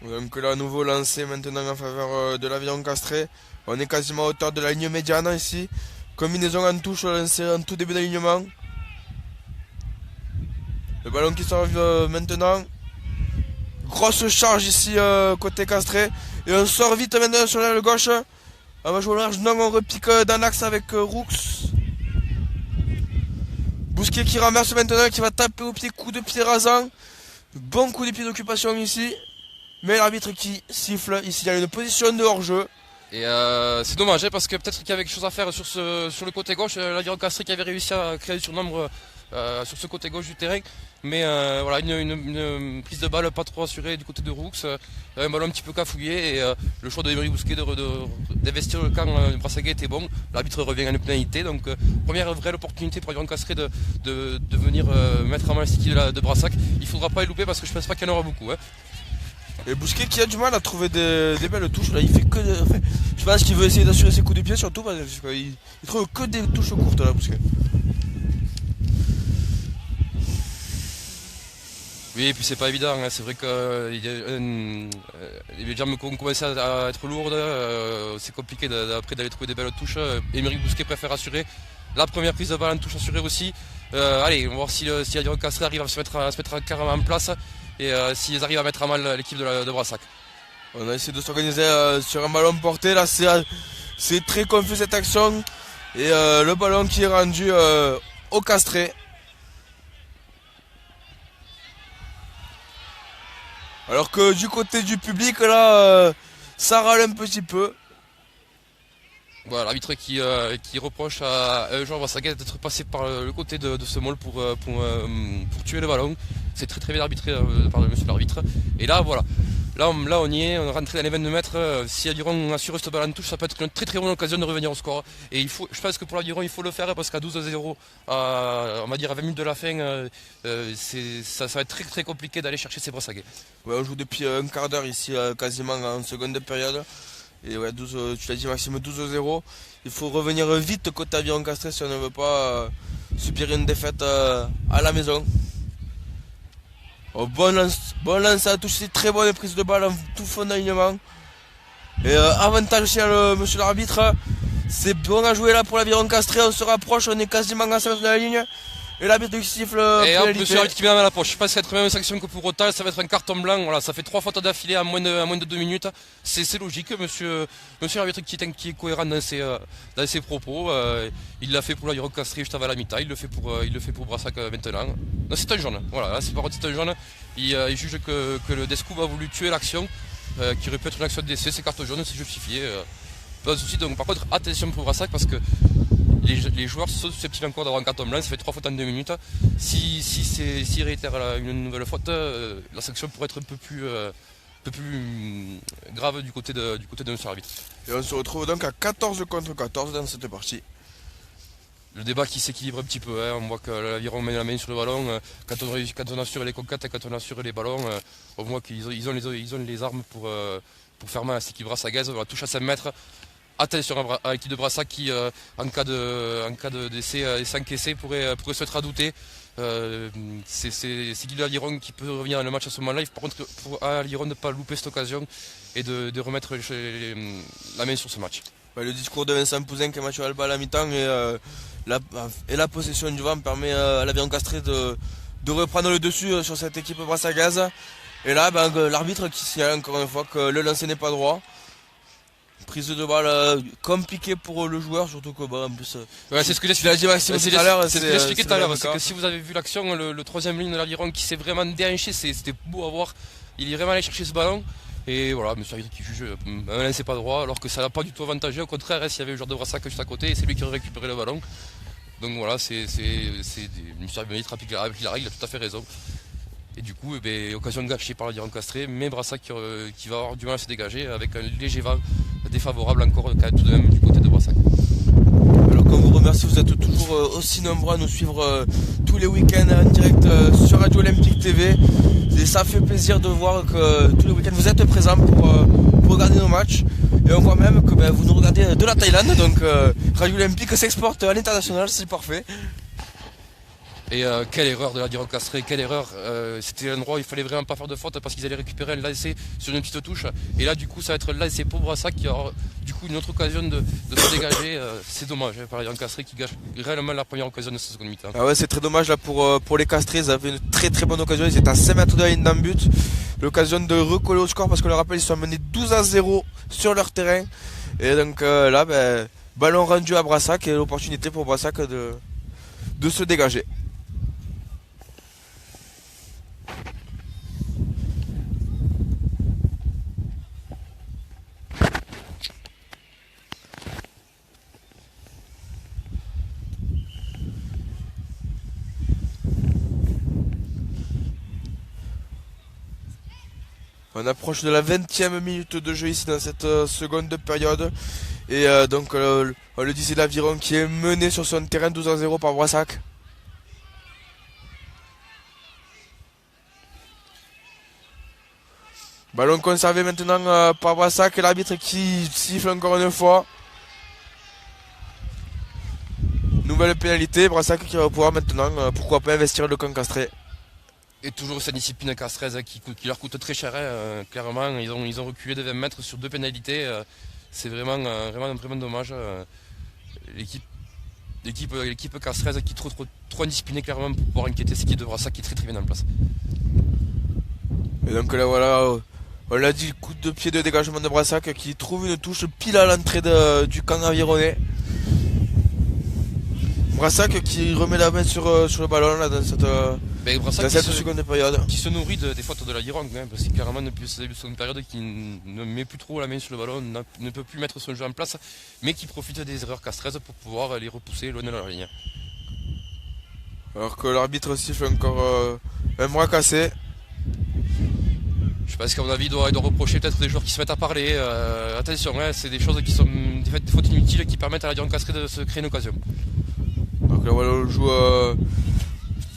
Donc là, nouveau lancé maintenant en faveur de l'Aviron Castré. On est quasiment à hauteur de la ligne médiane ici. Combinaison en touche lancée en tout début d'alignement. Le ballon qui s'arrive maintenant. Grosse charge ici côté Castré. Et on sort vite maintenant sur l'aile gauche. On va jouer au large. Non, on repique dans l'axe avec Roux. Bousquet qui renverse maintenant, qui va taper au pied, coup de pied rasant. Bon coup de pied d'occupation ici. Mais l'arbitre qui siffle ici, il y a une position de hors-jeu. Et c'est dommage hein, parce que peut-être qu'il y avait quelque chose à faire sur le côté gauche. L'Aviron Castré qui avait réussi à créer du surnombre sur ce côté gauche du terrain. Mais voilà, une prise de balle pas trop assurée du côté de Roux. Un ballon un petit peu cafouillé. Et le choix de Émeric Bousquet d'investir le camp Brassaguet était bon. L'arbitre revient à une pénalité. Donc première vraie opportunité pour l'Aviron Castré de venir mettre en main cette équipe de Brassac. Il ne faudra pas les louper parce que je ne pense pas qu'il y en aura beaucoup. Hein. Et Bousquet qui a du mal à trouver des belles touches. Là, il fait que je pense qu'il veut essayer d'assurer ses coups de pied surtout parce qu'il trouve que des touches courtes là, Bousquet. Oui, et puis c'est pas évident. Hein. C'est vrai que les jambes ont commencé à être lourdes. C'est compliqué après d'aller trouver des belles touches. Émeric Bousquet préfère assurer. La première prise de balle en touche assurée aussi. Allez, on va voir si l'Aviron Castré arrive à se mettre carrément en place. Et s'ils arrivent à mettre à mal l'équipe de Brassac. On a essayé de s'organiser sur un ballon porté. Là, c'est très confus cette action. Et le ballon qui est rendu au Castré. Alors que du côté du public, là, ça râle un petit peu. Voilà, l'arbitre qui reproche à un joueur Brassaguet d'être passé par le côté de ce môle pour tuer le ballon. C'est très très bien arbitré par le monsieur l'arbitre. Et là voilà, là on y est, on est rentré dans les 22 mètres. Si l'Aviron assure cette balle en touche, ça peut être une très très bonne occasion de revenir au score. Et je pense que pour l'Aviron il faut le faire parce qu'à 12-0, on va dire à 20 minutes de la fin, ça va être très très compliqué d'aller chercher ces Brassaguet. Ouais, on joue depuis un quart d'heure ici, quasiment en seconde période. Et ouais, 12, tu l'as dit Maxime, 12-0. Il faut revenir vite côté Aviron Castré si on ne veut pas subir une défaite à la maison. Oh, bon lance à la touche, c'est très bonne prise de balle en tout fond d'alignement. Et avantage aussi à monsieur l'arbitre. C'est bon à jouer là pour l'Aviron Castré, on se rapproche, on est quasiment à 5 de la ligne. Et l'arbitre qui siffle. Et hop, monsieur l'arbitre qui met la main à la poche. Je pense que ça va être la même sanction que pour Rotal, ça va être un carton blanc. Voilà, ça fait 3 fautes d'affilée à moins de 2 minutes. C'est logique, monsieur l'arbitre qui est cohérent dans ses propos. Il l'a fait pour l'Aviron Castré juste avant la mi-temps, il le fait pour Brassac maintenant. Non, c'est un jaune. Voilà, c'est un jaune. Il juge que le Descoupe a voulu tuer l'action, qui aurait pu être une action d'essai, c'est carte jaune, c'est justifié. Pas de souci. Donc par contre, attention pour Brassac parce que les joueurs sont susceptibles encore d'avoir un carton blanc, ça fait 3 fautes en 2 minutes. S'ils réitèrent une nouvelle faute, la sanction pourrait être un peu plus grave du côté de notre arbitre. Et on se retrouve donc à 14 contre 14 dans cette partie. Le débat qui s'équilibre un petit peu, hein. On voit que l'Aviron met la main sur le ballon. Quand on assure les conquêtes et quand on assure les ballons, on voit qu'ils ont les armes pour faire mal à cette équipe Brassaguaise. On la touche à 5 mètres. attention à l'équipe de Brassac qui, en cas d'essai s'encaisser, pourrait se mettre à douter. C'est Guy Aliron qui peut revenir dans le match à ce moment-là. Par contre, pour Aliron ne pas louper cette occasion et de remettre la main sur ce match. Le discours de Vincent Pouzin qui a matché Alba à la mi-temps et la possession du vent permet à l'Aviron Castré de reprendre le dessus sur cette équipe brassagaise. Et là, l'arbitre qui signale encore une fois que le lancer n'est pas droit. Prise de balle compliquée pour le joueur, surtout que en plus. C'est ce que j'expliquais tout à l'heure. C'est que si vous avez vu l'action, le troisième ligne de l'Aviron qui s'est vraiment déhanché, c'était beau à voir. Il est vraiment allé chercher ce ballon. Et voilà, monsieur l'arbitre qui juge un lancer pas droit, alors que ça n'a pas du tout avantagé. Au contraire, s'il y avait le joueur de Brassac juste à côté, c'est lui qui aurait récupéré le ballon. Donc voilà, monsieur l'arbitre applique la règle, il a tout à fait raison. Et du coup, occasion gâchée par l'Aviron Castré, mais Brassac qui va avoir du mal à se dégager avec un léger vent défavorable encore quand même tout de même du côté de Brassac. Alors qu'on vous remercie, vous êtes toujours aussi nombreux à nous suivre tous les week-ends en direct sur Radio Olympique TV. Et ça fait plaisir de voir que tous les week-ends vous êtes présents pour regarder nos matchs. Et on voit même que vous nous regardez de la Thaïlande, donc Radio Olympique s'exporte à l'international, c'est parfait. Et quelle erreur de l'Aviron Castré, quelle erreur. C'était l'endroit où il fallait vraiment pas faire de faute parce qu'ils allaient récupérer un lancer sur une petite touche. Et là du coup ça va être le lancer pour Brassac qui aura du coup une autre occasion de se dégager. C'est dommage pour l'Aviron Castré qui gâche réellement la première occasion de cette seconde mi-temps. Ah ouais, c'est très dommage là pour les Castrés, ils avaient une très très bonne occasion, ils étaient à 5 mètres de la ligne d'en but. L'occasion de recoller au score parce que le rappel ils sont menés 12-0 sur leur terrain. Et donc là ballon rendu à Brassac et l'opportunité pour Brassac de se dégager. On approche de la 20e minute de jeu ici dans cette seconde période. Et donc on le disait, l'Aviron qui est mené sur son terrain 12-0 par Brassac. Ballon conservé maintenant par Brassac et l'arbitre qui siffle encore une fois. Nouvelle pénalité, Brassac qui va pouvoir maintenant, pourquoi pas, investir le camp castré. Et toujours cette discipline castraise qui leur coûte très cher. Clairement, ils ont reculé de 20 mètres sur 2 pénalités. C'est vraiment dommage. L'équipe castraise qui est trop indisciplinée clairement pour pouvoir inquiéter cette équipe de Brassac qui est très très bien en place. Et donc là voilà, on l'a dit, coup de pied de dégagement de Brassac qui trouve une touche pile à l'entrée du camp avironnais. Brassac qui remet la main sur le ballon là dans cette seconde période. Qui se nourrit des fautes de l'Aviron, parce que clairement depuis ce début de seconde période qui ne met plus trop la main sur le ballon, ne peut plus mettre son jeu en place, mais qui profite des erreurs castraises pour pouvoir les repousser loin de leur ligne. Alors que l'arbitre siffle encore un bras cassé. Je pense qu'à mon avis il doit reprocher peut-être des joueurs qui se mettent à parler. Attention, c'est des choses qui sont des fautes inutiles qui permettent à l'Aviron Castré de se créer une occasion. Donc là voilà, on joue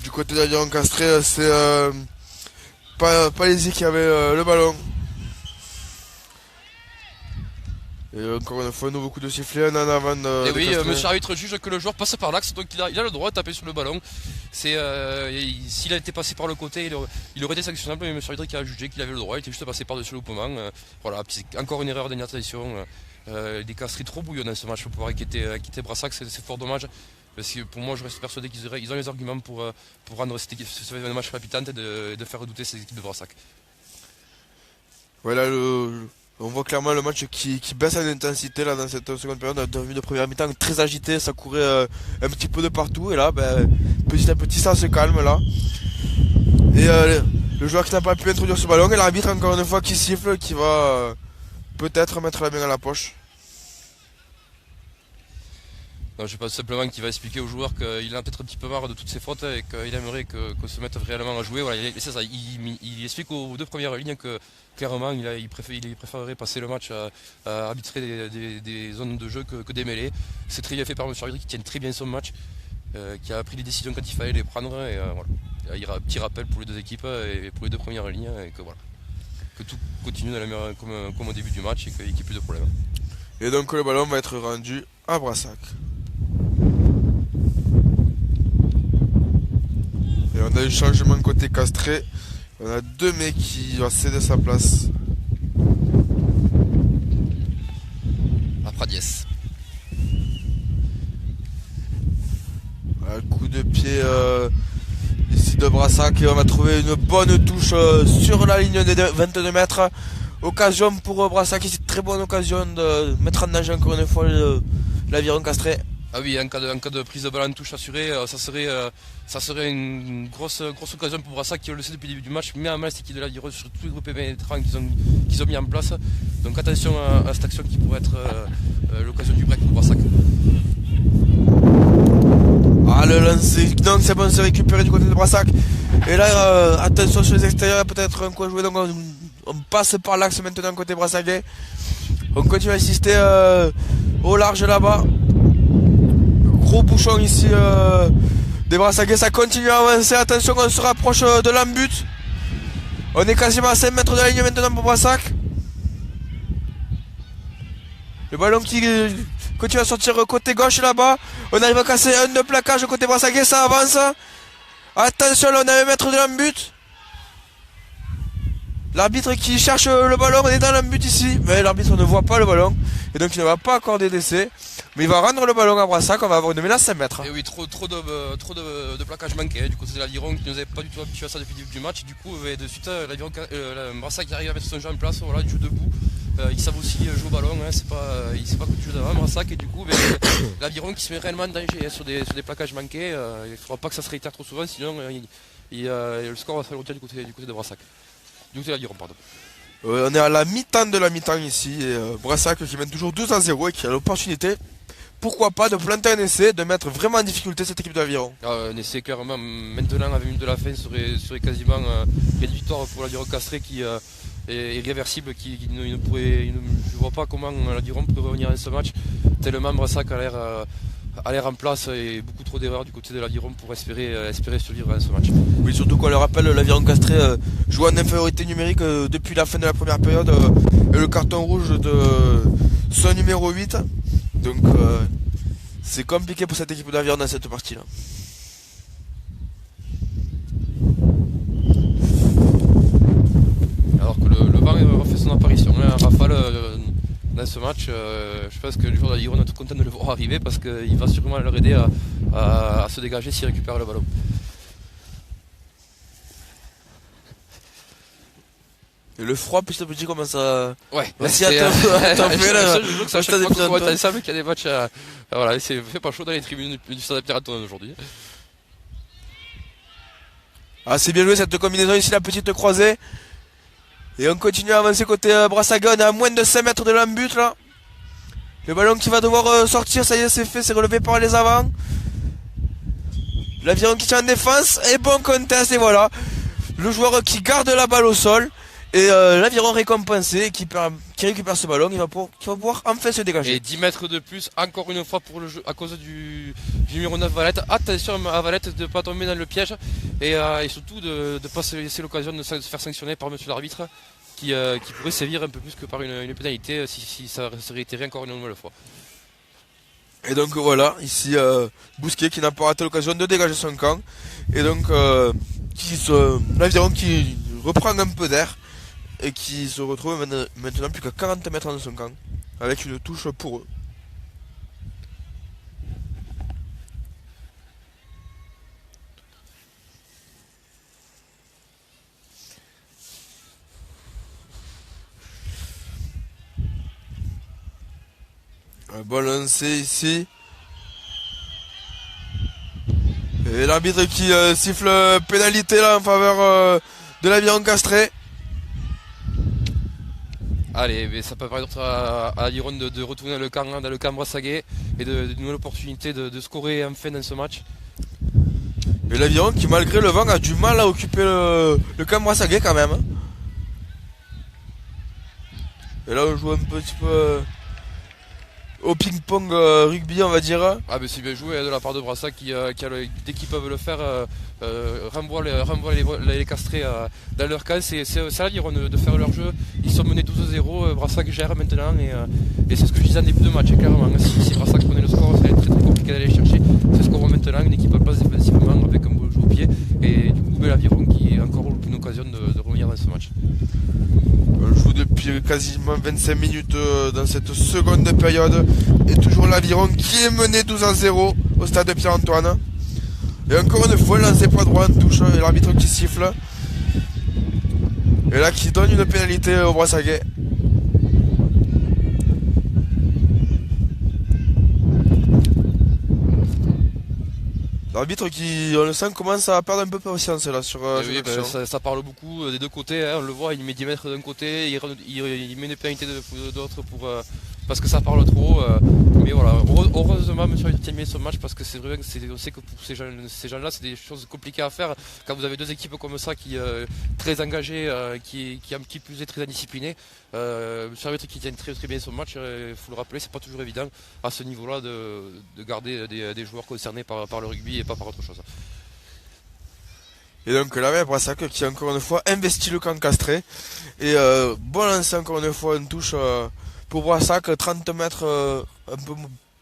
du côté de l'Aviron Castré, c'est Palaisie qui avait le ballon. Et encore une fois, un nouveau coup de sifflet, un en avant de. Et oui, monsieur l'arbitre juge que le joueur passe par l'axe, donc il a le droit de taper sur le ballon. S'il a été passé par le côté, il aurait été sanctionnable, mais monsieur l'arbitre qui a jugé qu'il avait le droit, il était juste passé par-dessus l'opposant. Voilà, encore une erreur d'inattention. Des Castrés trop bouillonnent dans ce match pour pouvoir inquiéter Brassac, c'est fort dommage. Parce que pour moi, je reste persuadé qu'ils ont les arguments pour rendre ce match palpitant et de faire redouter ces équipes de Brassac. Voilà, on voit clairement le match qui baisse en intensité là, dans cette seconde période. On a vu de première mi-temps très agité, ça courait un petit peu de partout. Et là, petit à petit, ça se calme là. Et le joueur qui n'a pas pu introduire ce ballon, et l'arbitre encore une fois qui siffle, qui va peut-être mettre la main à la poche. Non, je pense simplement qu'il va expliquer aux joueurs qu'il en a peut-être un petit peu marre de toutes ces fautes et qu'il aimerait qu'on se mette réellement à jouer. Voilà, c'est ça, il explique aux deux premières lignes que clairement il préférerait passer le match à arbitrer des zones de jeu que des mêlées. C'est très bien fait par M. Arbitre qui tient très bien son match, qui a pris les décisions quand il fallait les prendre. Et voilà. Il y aura un petit rappel pour les deux équipes et pour les deux premières lignes et que tout continue comme au début du match et qu'il n'y ait plus de problème. Et donc le ballon va être rendu à Brassac. Et on a eu changement côté Castré. On a Demey qui va céder sa place. À Pradiès. Un coup de pied ici de Brassac et on va trouver une bonne touche sur la ligne des 22 mètres. Occasion pour Brassac ici, très bonne occasion de mettre en danger encore une fois l'Aviron Castré. Ah oui, en cas de prise de balle en touche assurée, ça serait une grosse occasion pour Brassac qui le sait depuis le début du match, mais en mal cette équipe de l'Aviron sur tous les groupes pénétrants qu'ils ont mis en place. Donc attention à cette action qui pourrait être l'occasion du break pour Brassac. Ah, le lancer, donc c'est bon, c'est récupéré du côté de Brassac. Et là, attention sur les extérieurs, peut-être un coup à jouer. Donc on passe par l'axe maintenant côté Brassacais. On continue à assister au large là-bas. Gros bouchon ici des Brassacais. Ça continue à avancer. Attention, on se rapproche de l'embut. On est quasiment à 5 mètres de la ligne maintenant pour Brassac. Le ballon qui continue à sortir côté gauche là-bas. On arrive à casser un de plaquage côté Brassac, ça avance. Attention, là on a un mètre de l'embut. L'arbitre qui cherche le ballon, on est dans l'embut ici. Mais l'arbitre ne voit pas le ballon. Et donc il ne va pas accorder d'essai. Mais il va rendre le ballon à Brassac, on va avoir une menace à 5 mètres. Et oui, trop de plaquages manqués du côté de l'Aviron qui nous avait pas du tout habitué à ça depuis le début du match. Du coup, de suite, l'Aviron, Brassac qui arrive à mettre son jeu en place, voilà, il joue debout. Ils savent aussi jouer au ballon, hein, c'est pas que tu joues devant Brassac. Et du coup, l'Aviron qui se met réellement en danger sur des plaquages manqués. Il ne faudra pas que ça se réitère trop souvent, sinon le score va s'alourdir du côté de Brassac. Du côté de l'Aviron, pardon. On est à la mi-temps de la mi-temps ici. Et Brassac qui mène toujours 2-0 et qui a l'opportunité, pourquoi pas, de planter un essai, de mettre vraiment en difficulté cette équipe de l'Aviron. Un essai carrément, maintenant à 20 minutes de la fin, serait quasiment une victoire pour l'Aviron Castré qui est irréversible, je ne vois pas comment l'Aviron peut revenir dans ce match, tellement Brassac a l'air en place et beaucoup trop d'erreurs du côté de l'Aviron pour espérer survivre dans ce match. Oui, surtout qu'on le rappelle, l'Aviron Castré joue en infériorité numérique depuis la fin de la première période et le carton rouge de son numéro 8. Donc c'est compliqué pour cette équipe d'Aviron dans cette partie-là. Alors que le vent refait son apparition, hein, Rafale dans ce match, je pense que les joueurs d'Aviron sont contents de le voir arriver parce qu'il va sûrement leur aider à se dégager s'ils récupèrent le ballon. Et le froid petit à petit commence à... Ouais, c'est attends, là. Je que à chaque fois qu'on voit ensemble qu'il y a des matchs voilà, c'est fait pas chaud dans les tribunes du stade Pierre-Antoine aujourd'hui. Ah, c'est bien joué cette combinaison ici, la petite croisée. Et on continue à avancer côté Brassac, on est à moins de 5 mètres de l'embut là. Le ballon qui va devoir sortir, ça y est, c'est fait, c'est relevé par les avants. L'Aviron qui tient en défense, et bon contest, et voilà. Le joueur qui garde la balle au sol. Et l'Aviron récompensé qui récupère ce ballon, qui va pouvoir enfin se dégager. Et 10 mètres de plus, encore une fois pour le jeu, à cause du numéro 9 Valette. Attention à Valette de ne pas tomber dans le piège et surtout de ne pas se laisser l'occasion de se faire sanctionner par monsieur l'arbitre qui pourrait sévir un peu plus que par une pénalité si ça se réitérait encore une nouvelle fois. Et donc voilà, ici Bousquet qui n'a pas raté l'occasion de dégager son camp. Et donc l'Aviron qui reprend un peu d'air. Et qui se retrouve maintenant plus qu'à 40 mètres de son camp, avec une touche pour eux. Un bon lancer ici. Et l'arbitre qui siffle pénalité là en faveur de l'Aviron Castré. Allez, mais ça peut permettre à l'Aviron de retourner dans le camp Brassaguet et de nouvelles opportunités de scorer enfin dans ce match. Et l'Aviron qui malgré le vent a du mal à occuper le camp Brassaguet quand même. Et là on joue un petit peu au ping-pong rugby, on va dire. Ah mais c'est bien joué de la part de Brassac dès qu'ils peuvent le faire, renvoie les castrés dans leur camp. C'est à l'Aviron de faire leur jeu. Ils sont menés 12-0, Brassac gère maintenant et c'est ce que je disais en début de match, clairement. Si Brassac prenait le score, ça allait être très très compliqué d'aller les chercher. C'est ce qu'on voit maintenant, une équipe à place défensivement avec un beau jeu au pied et du coup l'Aviron qui a encore une occasion de revenir dans ce match. On joue depuis quasiment 25 minutes dans cette seconde période. Et toujours l'Aviron qui est mené 12-0 au stade de Pierre-Antoine. Et encore une fois, lancé poids droit en touche et l'arbitre qui siffle. Et là qui donne une pénalité au Brassaguais. L'arbitre qui, on le sent, commence à perdre un peu patience là sur oui, ça parle beaucoup des deux côtés, hein, on le voit, il met 10 mètres d'un côté, il met une pénalité de l'autre parce que ça parle trop. Mais voilà, heureusement M. a terminé ce match parce que c'est vrai on sait que pour ces gens-là c'est des choses compliquées à faire quand vous avez deux équipes comme ça qui très engagées, qui plus est très indisciplinées. M. Arbitre qui tient très très bien son match, il faut le rappeler, c'est pas toujours évident à ce niveau-là de garder des joueurs concernés par le rugby et pas par autre chose. Et donc là, Brassac qui encore une fois investit le camp castré. Et bon lancer encore une fois une touche pour Brassac, 30 mètres un peu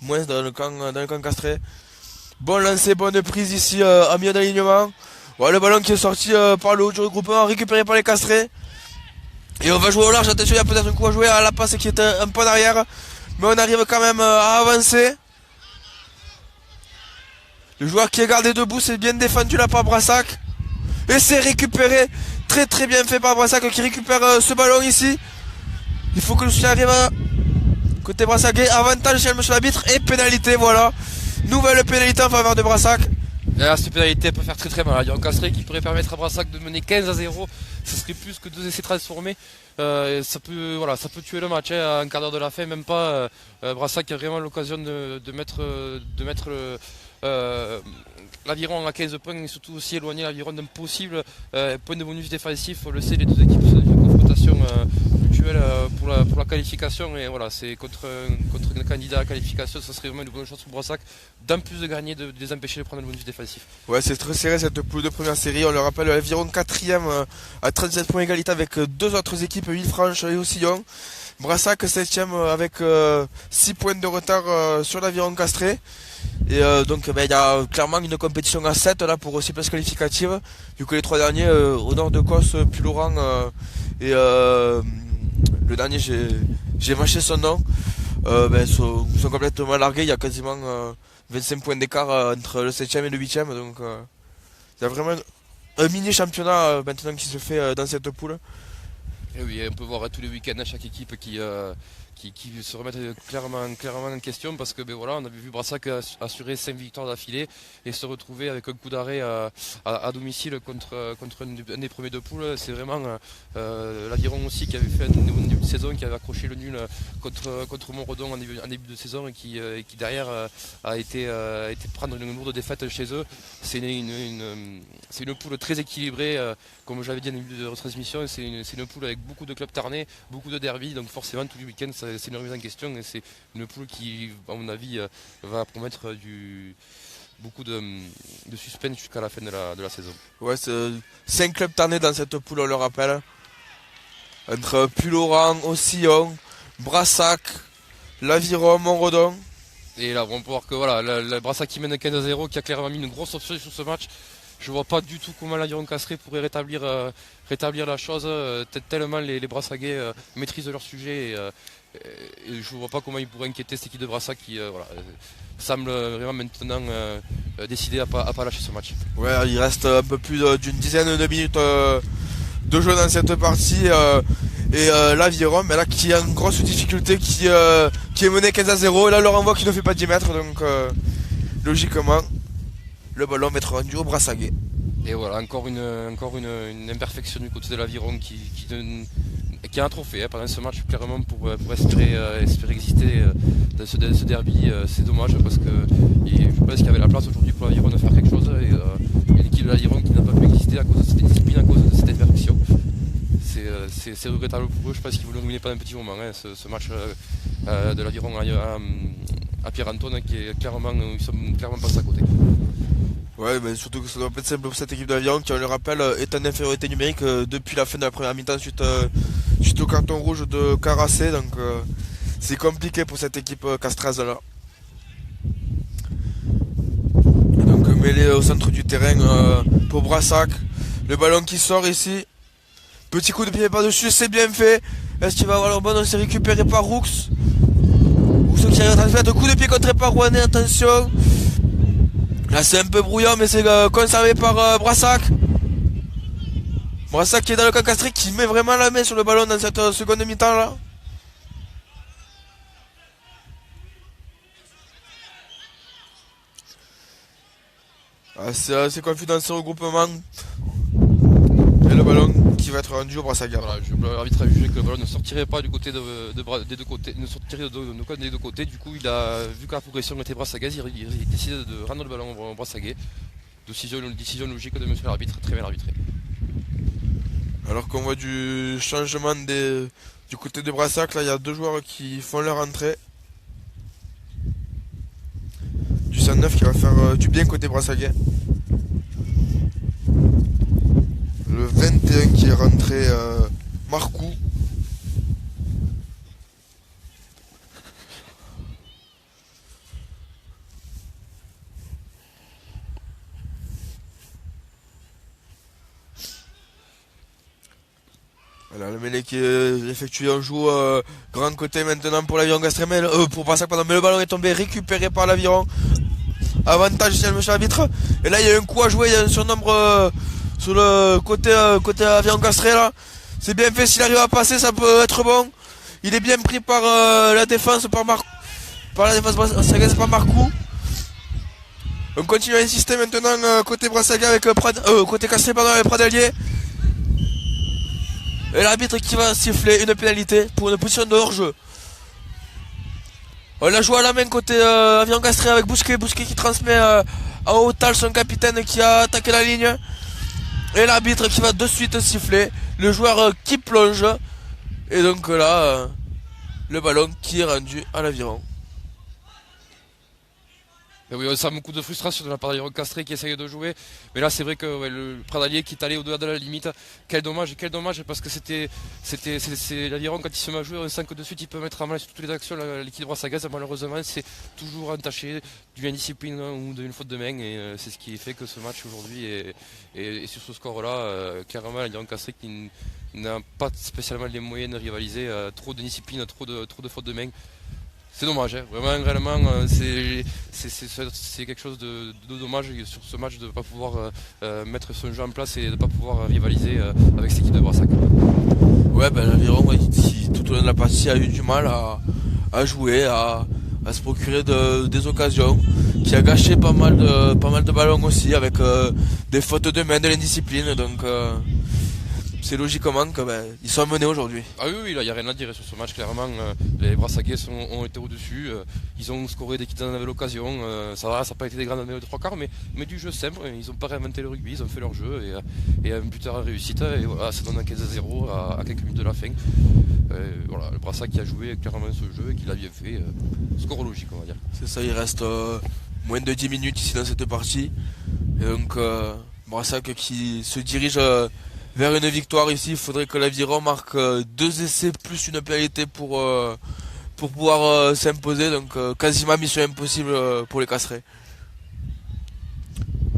moins dans le camp castré. Bon lancer, bonne prise ici à milieu d'alignement. Voilà, le ballon qui est sorti par le haut du regroupement, récupéré par les castrés. Et on va jouer au large, attention, il y a peut-être un coup à jouer à la passe qui est un peu derrière. Mais on arrive quand même à avancer. Le joueur qui est gardé debout, c'est bien défendu là par Brassac. Et c'est récupéré, très très bien fait par Brassac qui récupère ce ballon ici. Il faut que le soutien arrive côté Brassaguais, avantage chez le monsieur l'arbitre et pénalité, voilà. Nouvelle pénalité en faveur de Brassac. Là, cette pénalité peut faire très très mal. Il y a un castré qui pourrait permettre à Brassac de mener 15-0. Ce serait plus que 2 essais transformés. Ça peut tuer le match hein, à un quart d'heure de la fin, même pas. Brassac a vraiment l'occasion de mettre l'Aviron à 15 points et surtout aussi éloigner l'Aviron d'un possible point de bonus défensif. On le sait, les deux équipes sont dans une confrontation mutuelle pour la qualification et voilà, c'est contre un candidat à la qualification, ça serait vraiment une bonne chose pour Brassac d'en plus de gagner, de les empêcher de prendre le bonus défensif. Ouais, c'est très serré cette poule de première série. On le rappelle, l'Aviron 4ème à 37 points égalité avec deux autres équipes, Villefranche et Roussillon. Brassac 7ème avec 6 points de retard sur l'Aviron castré. Et donc il y a clairement une compétition à 7 là pour aussi place qualificative, vu que les trois derniers au nord de Cos, Puylaurens et le dernier j'ai mâché son nom, sont complètement largués. Il y a quasiment 25 points d'écart entre le 7ème et le 8ème, donc il y a vraiment un mini championnat maintenant qui se fait dans cette poule. Et oui, on peut voir tous les week-ends à chaque équipe qui se remettent clairement en question parce que voilà, on avait vu Brassac assurer 5 victoires d'affilée et se retrouver avec un coup d'arrêt à domicile contre un des premiers de poule. C'est vraiment l'Aviron aussi qui avait fait un début de saison, qui avait accroché le nul contre Montredon en début de saison et qui derrière a été prendre une lourde défaite chez eux. C'est une poule très équilibrée, comme j'avais dit en début de retransmission. C'est une poule avec beaucoup de clubs tarnés, beaucoup de derbies, donc forcément tous les week-ends c'est une remise en question et c'est une poule qui, à mon avis, va promettre beaucoup de suspense jusqu'à la fin de la saison. Ouais, c'est 5 clubs tarnés dans cette poule, on le rappelle. Entre Puylaurens, Roussillon, Brassac, l'Aviron, Montredon. Et là, on peut voir que voilà, le Brassac qui mène 15-0, qui a clairement mis une grosse option sur ce match. Je vois pas du tout comment l'Aviron castré pourrait rétablir la chose, tellement les Brassaguais maîtrisent leur sujet et je vois pas comment ils pourraient inquiéter cette équipe de Brassac qui semble vraiment maintenant décidé à pas lâcher ce match. Ouais, il reste un peu plus d'une dizaine de minutes de jeu dans cette partie et l'Aviron là qui a une grosse difficulté, qui est mené 15-0 et là le renvoi qui ne fait pas 10 mètres, donc logiquement le ballon va être rendu au Brassaguais. Et voilà, encore une imperfection du côté de l'Aviron qui a un trophée pendant ce match clairement pour espérer exister dans ce derby. C'est dommage parce que je pense qu'il y avait la place aujourd'hui pour l'Aviron de faire quelque chose et l'équipe de l'Aviron qui n'a pas pu exister à cause de cette discipline, à cause de cette imperfection. c'est regrettable pour eux. Je pense qu'ils vont le ruiner pendant un petit moment, hein, ce match de l'Aviron à Pierre-Antoine, qui est clairement, ils sont clairement passés à côté. Ouais, mais surtout que ça doit pas être simple pour cette équipe d'Aviron qui, on le rappelle, est en infériorité numérique depuis la fin de la première mi-temps suite au carton rouge de Carassé. Donc c'est compliqué pour cette équipe castraise là. Et donc mêlé au centre du terrain pour Brassac. Le ballon qui sort ici. Petit coup de pied par-dessus, c'est bien fait. Est-ce qu'il va avoir le ballon? C'est récupéré par Roux. Roux qui arrive à transmettre. Coup de pied contré par Rouanet, attention. Là c'est un peu brouillant, mais c'est conservé par Brassac. Brassac qui est dans le camp castré, qui met vraiment la main sur le ballon dans cette seconde mi-temps là. C'est assez confus dans ce regroupement. Et le ballon qui va être rendu au Brassac. Voilà, l'arbitre a jugé que le ballon ne sortirait pas du côté des deux côtés, ne sortirait des deux côtés. Du coup, il a vu que la progression était Brassac, il décide de rendre le ballon au Brassac. Décision logique de monsieur l'arbitre, très bien arbitré. Alors qu'on voit du changement du côté de Brassac, là il y a deux joueurs qui font leur entrée. Du 109 qui va faire du bien côté Brassac. Le 21 qui est rentré Marcou. Voilà, le mêlée qui est effectué, on joue grand côté maintenant pour l'Aviron Castré, pour Brassac, pardon, mais le ballon est tombé, récupéré par l'Aviron. Avantage ici, monsieur l'arbitre. Et là il y a un coup à jouer, il y a un surnombre sur le côté Aviron Castré là. C'est bien fait, s'il arrive à passer ça peut être bon. Il est bien pris par la défense, par la défense brassagaise, par Marcou. On continue à insister maintenant côté Brassac avec côté Castré, pardon, avec Pradelier. Et l'arbitre qui va siffler une pénalité pour une position de hors-jeu. On l'a joué à la main côté Aviron Castré avec Bousquet qui transmet à Otal, son capitaine qui a attaqué la ligne. Et l'arbitre qui va de suite siffler. Le joueur qui plonge. Et donc là, le ballon qui est rendu à l'Aviron. Oui, on sent beaucoup de frustration de la part d'Aviron Castré qui essaye de jouer. Mais là, c'est vrai que le Pradalier qui est allé au-delà de la limite. Quel dommage parce que c'est l'Aviron quand il se met à jouer, on sent que de suite il peut mettre en mal sur toutes les actions l'équipe brassagaise. Malheureusement, c'est toujours entaché d'une indiscipline ou d'une faute de main. Et c'est ce qui fait que ce match aujourd'hui est sur ce score-là, clairement, l'Aviron Castré qui n'a pas spécialement les moyens de rivaliser. Trop de discipline, trop de fautes de main. C'est dommage, hein. Vraiment, réellement, c'est quelque chose de dommage sur ce match de ne pas pouvoir mettre son jeu en place et de ne pas pouvoir rivaliser avec cette équipe de Brassac. Ouais, ben l'Aviron, qui tout au long de la partie a eu du mal à jouer, à se procurer des occasions, qui a gâché pas mal de ballons aussi avec des fautes de main, de l'indiscipline. Donc c'est logiquement qu'ils sont menés aujourd'hui. Ah oui, là il n'y a rien à dire sur ce match, clairement. Les Brassacais ont été au-dessus, ils ont scoré dès qu'ils en avaient l'occasion. Ça n'a pas été des grandes années de trois quarts, mais du jeu simple. Ils n'ont pas réinventé le rugby, ils ont fait leur jeu et un buteur à réussite. Et voilà, ça donne un 15-0 à quelques minutes de la fin. Voilà, le Brassac qui a joué clairement ce jeu et qui l'a bien fait. Score logique, on va dire. C'est ça, il reste moins de 10 minutes ici dans cette partie. Et donc Brassac qui se dirige vers une victoire ici. Il faudrait que l'Aviron marque 2 essais plus une pénalité pour pouvoir s'imposer. Donc quasiment mission impossible pour les Casserets.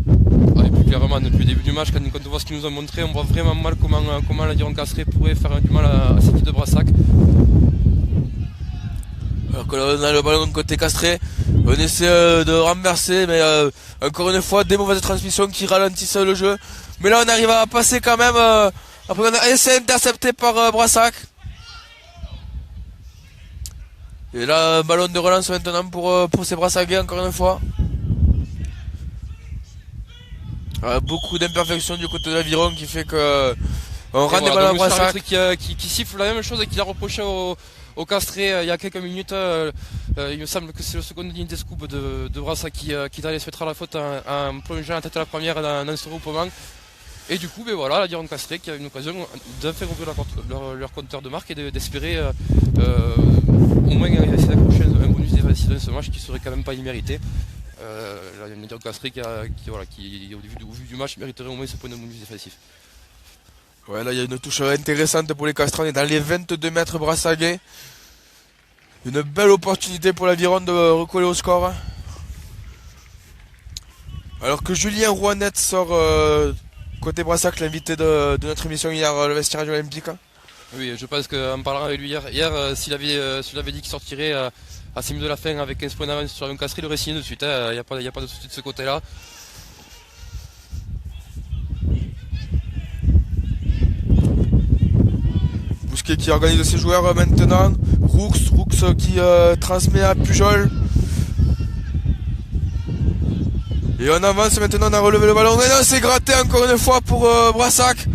Et puis clairement depuis le début du match, quand on voit ce qu'ils nous ont montré, on voit vraiment mal comment l'Aviron Casserets pourrait faire du mal à cette équipe de Brassac. Alors que là on a le ballon côté Castré, on essaie de renverser, mais encore une fois des mauvaises transmissions qui ralentissent le jeu. Mais là on arrive à passer quand même, après on a essayé intercepté par Brassac. Et là ballon de relance maintenant pour ces Brassacais encore une fois. Beaucoup d'imperfections du côté de l'Aviron qui fait que on rend des ballons à Brassac. Qui siffle la même chose et qui l'a reproché au Castré il y a quelques minutes. Il me semble que c'est le second ligne des scoops de Brassac qui allait se mettre à la faute en plongeant la tête à la première dans ce regroupement. Et du coup, ben voilà, l'Aviron Castré qui a une occasion de faire ouvrir leur compteur de marque et d'espérer au moins essayer d'accrocher un bonus défensif dans ce match qui serait quand même pas immérité. L'Aviron Castré qui au vu du match mériterait au moins ce point de bonus défensif. Ouais, là il y a une touche intéressante pour les Castrés, on est dans les 22 mètres Brassaguet. Une belle opportunité pour l'Aviron de recoller au score. Alors que Julien Rouanet sort côté Brassac, l'invité de notre émission hier, le vestiaire olympique. Oui, je pense qu'en parlant avec lui hier s'il avait dit qu'il sortirait à 6 minutes de la fin avec 15 points d'avance sur un Castré, il aurait signé de suite. Il n'y a pas de souci de ce côté-là. Bousquet qui organise ses joueurs maintenant. Roux qui transmet à Pujol. Et on avance maintenant, on a relevé le ballon. Et non, c'est gratté encore une fois pour Brassac.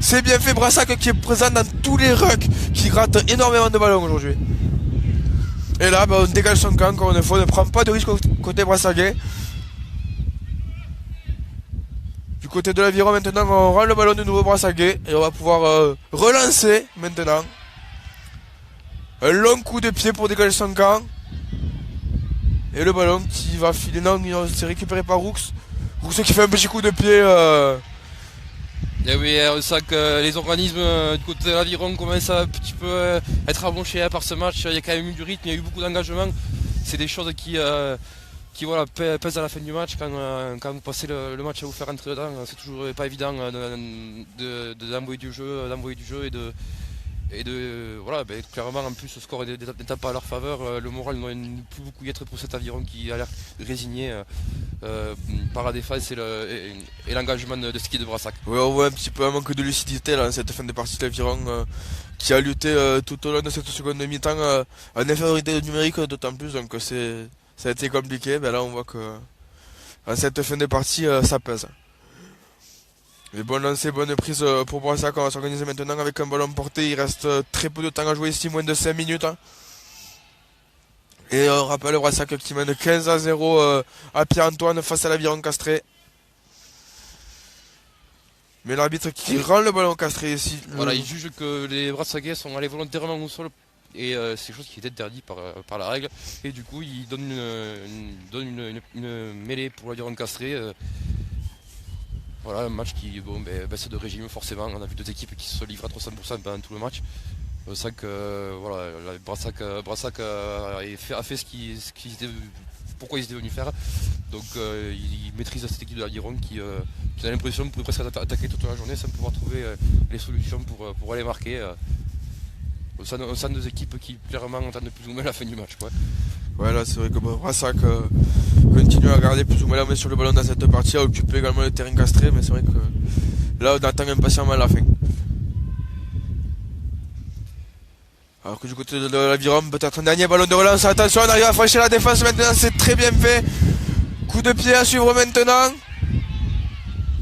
C'est bien fait, Brassac qui est présent dans tous les rucks, qui gratte énormément de ballons aujourd'hui. Et là, on dégage son camp encore une fois, on ne prend pas de risque côté Brassaguet. Du côté de l'Aviron maintenant, on rend le ballon de nouveau Brassaguet. Et on va pouvoir relancer maintenant. Un long coup de pied pour dégager son camp. Et le ballon qui va filer, non, c'est récupéré par Roux. Roux qui fait un petit coup de pied. Et oui, on sent que les organismes du côté de l'Aviron commencent à un petit peu être amochés par ce match. Il y a quand même eu du rythme, il y a eu beaucoup d'engagement. C'est des choses qui voilà, pèsent à la fin du match. Quand vous passez le match à vous faire rentrer dedans, c'est toujours pas évident d'envoyer du jeu et de voilà, clairement en plus ce score n'étant pas à leur faveur, le moral ne peut beaucoup y être pour cet Aviron qui a l'air résigné par la défense et l'engagement de ski de Brassac. Oui, on voit un petit peu un manque de lucidité là, cette fin de partie de l'Aviron qui a lutté tout au long de cette seconde mi-temps en infériorité numérique d'autant plus, donc ça a été compliqué. Là on voit que en cette fin de partie ça pèse. Mais bon lancer, bonne prise pour Brassac, on va s'organiser maintenant avec un ballon porté, il reste très peu de temps à jouer ici, moins de 5 minutes. Et on rappelle Brassac qui mène 15-0 à Pierre-Antoine face à l'Aviron Castré. Mais l'arbitre qui rend le ballon Castré ici. Voilà, il juge que les Brassaguais sont allés volontairement au sol et c'est chose qui est interdit par la règle. Et du coup il donne une mêlée pour l'Aviron Castré. Voilà, un match qui baisse de régime forcément. On a vu deux équipes qui se livrent à 300% pendant tout le match. On sent que voilà, Brassac a fait pourquoi ils étaient venus faire. Donc il maîtrise cette équipe de l'Aviron qui a l'impression de presque attaquer toute la journée sans pouvoir trouver les solutions pour aller marquer. On sent deux équipes qui clairement entendent plus ou moins la fin du match, quoi. Ouais, là c'est vrai que Brassac continue à garder plus ou moins la main sur le ballon dans cette partie, à occuper également le terrain Castré, mais c'est vrai que là on attend impatiemment la fin. Alors que du côté de l'Aviron, peut-être un dernier ballon de relance, attention, on arrive à franchir la défense maintenant, c'est très bien fait. Coup de pied à suivre maintenant.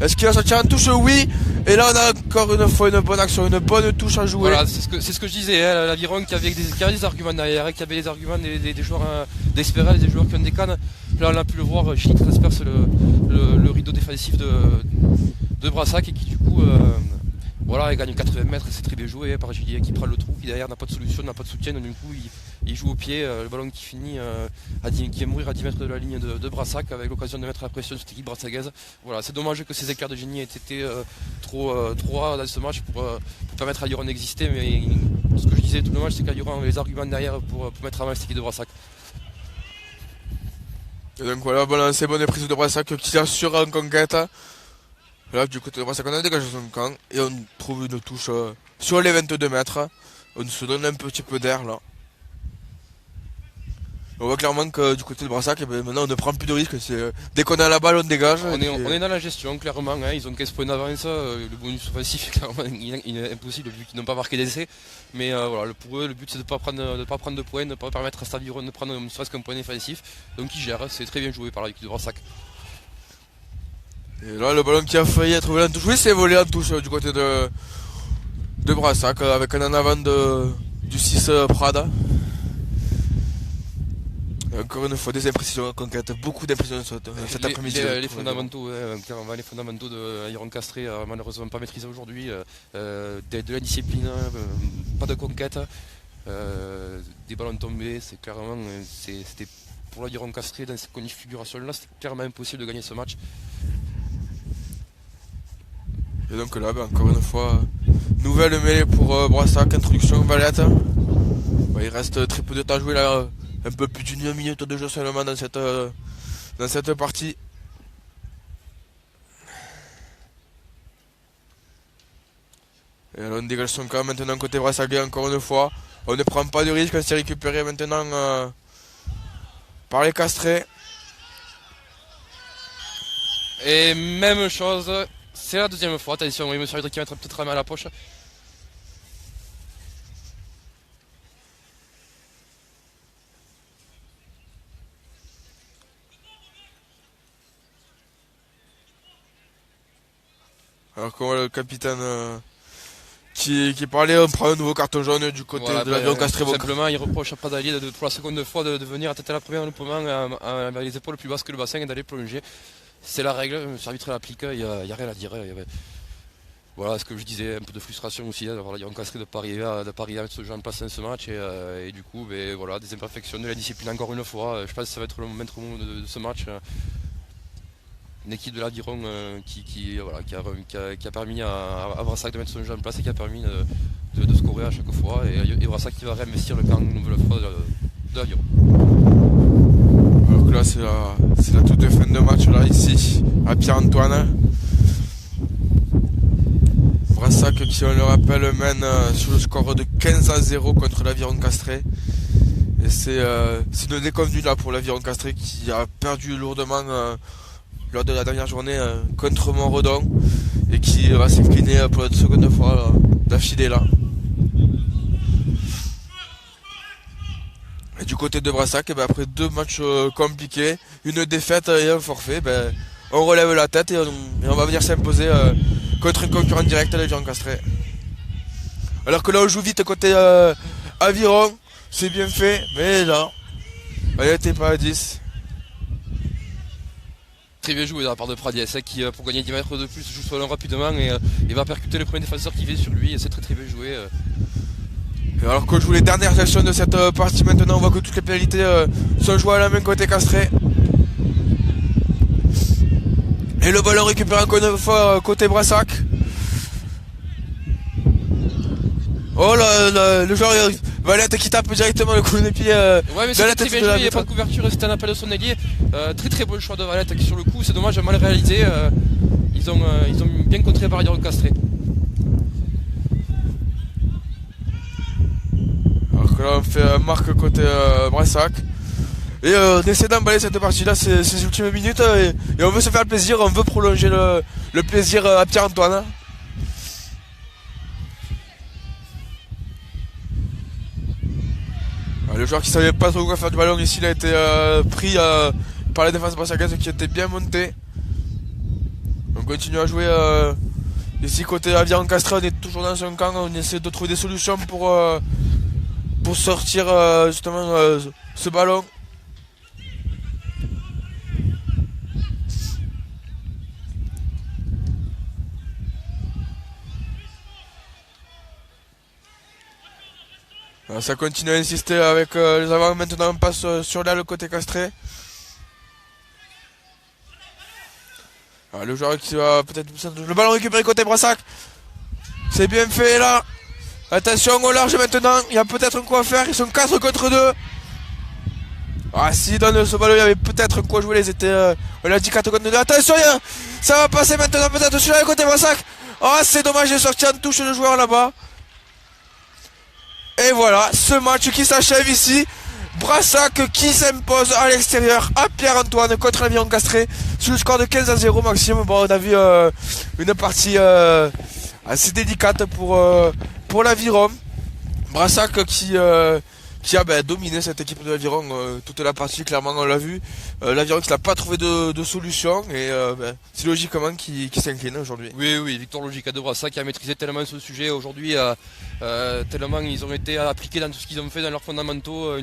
Est-ce qu'il va sortir en touche? Oui. Et là on a encore une fois une bonne action, une bonne touche à jouer. Voilà, c'est ce que je disais, hein, l'Aviron qui avait des arguments derrière, qui avait des arguments des joueurs d'Espérance, des joueurs qui ont des cannes. Là on a pu le voir, Chili transperce le rideau défensif de Brassac et qui du coup voilà, il gagne 80 mètres, c'est très bien joué par Julien qui prend le trou, qui derrière n'a pas de solution, n'a pas de soutien, donc du coup il joue au pied, le ballon qui finit qui est mourir à 10 mètres de la ligne de Brassac avec l'occasion de mettre la pression sur cette équipe brassagaise. Voilà, c'est dommage que ces éclairs de génie aient été trop rares dans ce match pour permettre à l'Aviron d'exister, mais ce que je disais tout le match, c'est qu'l'Aviron a les arguments derrière pour mettre à mal cette équipe de Brassac. Et donc voilà, bonne prise de Brassac qui assure en conquête. Là du côté de Brassac on a dégagé son camp et on trouve une touche sur les 22 mètres. On se donne un petit peu d'air là. On voit clairement que du côté de Brassac, maintenant on ne prend plus de risques. Dès qu'on a la balle on dégage. On est dans la gestion clairement, hein, ils ont 15 points d'avance, le bonus offensif clairement il est impossible vu qu'ils n'ont pas marqué d'essai. Mais voilà, pour eux le but c'est de ne pas prendre de points, de ne pas permettre à Staviron de prendre ne serait-ce qu'un point défensif. Donc ils gèrent, c'est très bien joué par l'équipe de Brassac. Et là le ballon qui a failli être volé en touche, oui c'est volé en touche du côté de Brassac avec un en avant du 6 Prada. Encore une fois, des impressions en conquête, beaucoup d'impressions cet après-midi. Les fondamentaux, clairement, les fondamentaux de l'Aviron Castré, malheureusement pas maîtrisés aujourd'hui. De la discipline, pas de conquête, des ballons tombés, c'est clairement, c'était pour l'Aviron Castré dans cette configuration-là, c'était clairement impossible de gagner ce match. Et donc là, encore une fois, nouvelle mêlée pour Brassac, introduction Valette. Il reste très peu de temps à jouer là, un peu plus d'une minute de jeu seulement dans cette partie. Et alors on dégage son camp maintenant côté Brassagais encore une fois. On ne prend pas de risque, on s'est récupéré maintenant par les Castrés. Et même chose, c'est la deuxième fois, attention, oui, monsieur Hydric qui va mettre peut-être la main à la poche. Alors qu'on voit le capitaine qui parlait, on prend un nouveau carton jaune du côté de l'Aviron Castré. Simplement, il reproche à Pradali pour la seconde fois de venir attaquer la première loupement avec les épaules plus basses que le bassin et d'aller plonger. C'est la règle, le arbitre l'applique, il n'y a rien à dire. Voilà ce que je disais, un peu de frustration aussi d'avoir l'Aviron Castré de pas arriver à mettre ce jeu en place dans ce match. Et du coup, voilà, des imperfections de la discipline encore une fois. Je pense que ça va être le maître mot de ce match. Une équipe de l'Aviron qui a permis à Brassac de mettre son jeu en place et qui a permis de scorer à chaque fois. Et Brassac qui va réinvestir le camp une nouvelle fois de l'Aviron. Alors que là, c'est la toute fin de match là ici à Pierre-Antoine. Brassac qui, on le rappelle, mène sur le score de 15-0 contre l'Aviron Castré. Et c'est une déconvenue là pour l'Aviron Castré qui a perdu lourdement lors de la dernière journée contre Montredon et qui va s'incliner pour la seconde fois d'affilée là. Et du côté de Brassac, après 2 matchs compliqués, une défaite et un forfait, on relève la tête et on va venir s'imposer contre un concurrent direct à l'Aviron Castré. Alors que là on joue vite côté Aviron, c'est bien fait, mais là, on n'était pas à 10. Très bien joué de la part de Pradiès qui pour gagner 10 mètres de plus joue sur l'homme rapidement et va percuter le premier défenseur qui vient sur lui et c'est très bien joué. Et alors qu'on joue les dernières actions de cette partie maintenant, on voit que toutes les pénalités sont jouées à la main côté Castré. Et le ballon récupéré encore une fois côté Brassac. Oh là, le joueur Valette qui tape directement le coup de pied. Ouais, mais c'est très bien joué, il n'y a pas de couverture, c'était un appel de son ailier. Très bon choix de Valette qui sur le coup, c'est dommage, mal réalisé. Ils ont bien contré par l'Aviron Castré. Alors que là on fait un marque côté Brassac. Et on essaie d'emballer cette partie-là, ces ultimes minutes, et on veut se faire le plaisir, on veut prolonger le plaisir à Pierre-Antoine. Le joueur qui savait pas trop quoi faire du ballon ici, il a été pris par la défense brassaccaise qui était bien montée. On continue à jouer ici côté Aviron Castré, on est toujours dans son camp, on essaie de trouver des solutions pour sortir justement ce ballon. Ça continue à insister avec les avants. Maintenant on passe sur là le côté Castré. Le joueur qui va peut-être... Le ballon récupéré côté Brassac. C'est bien fait là. Attention au large maintenant. Il y a peut-être quoi faire. Ils sont 4 contre 2. Ah si dans ce ballon il y avait peut-être quoi jouer. Ils étaient... on a dit 4 contre 2. Attention ça va passer maintenant peut-être sur là le côté Brassac. Ah c'est dommage, j'ai sorti en touche le joueur là-bas. Et voilà, ce match qui s'achève ici. Brassac qui s'impose à l'extérieur à Pierre-Antoine contre l'Aviron Castré sur le score de 15-0 maximum. Bon, on a vu une partie assez délicate pour l'Aviron. Brassac qui qui a dominé cette équipe de l'Aviron toute la partie, clairement on l'a vu. L'Aviron qui n'a pas trouvé de solution et c'est logiquement qui s'incline aujourd'hui. Oui, victoire logique à De Brassac qui a maîtrisé tellement ce sujet aujourd'hui, tellement ils ont été appliqués dans tout ce qu'ils ont fait dans leurs fondamentaux.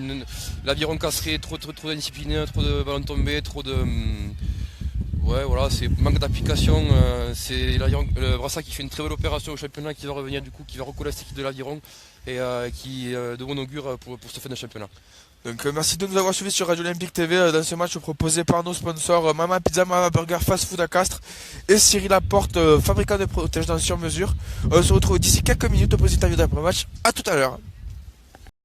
L'Aviron cassé, trop d'indiscipline, trop de ballons tombés, trop de... Ouais, voilà, c'est manque d'application. C'est le Brassac qui fait une très belle opération au championnat, qui va revenir du coup, qui va recoller cette équipe de l'Aviron et qui de bon augure pour cette fin de championnat. Donc merci de nous avoir suivis sur Radio Olympique TV dans ce match proposé par nos sponsors Mama Pizza, Mama Burger, Fast Food à Castres et Cyril Laporte, fabricant de protège-dents sur mesure. On se retrouve d'ici quelques minutes pour une interview d'après-match. À tout à l'heure.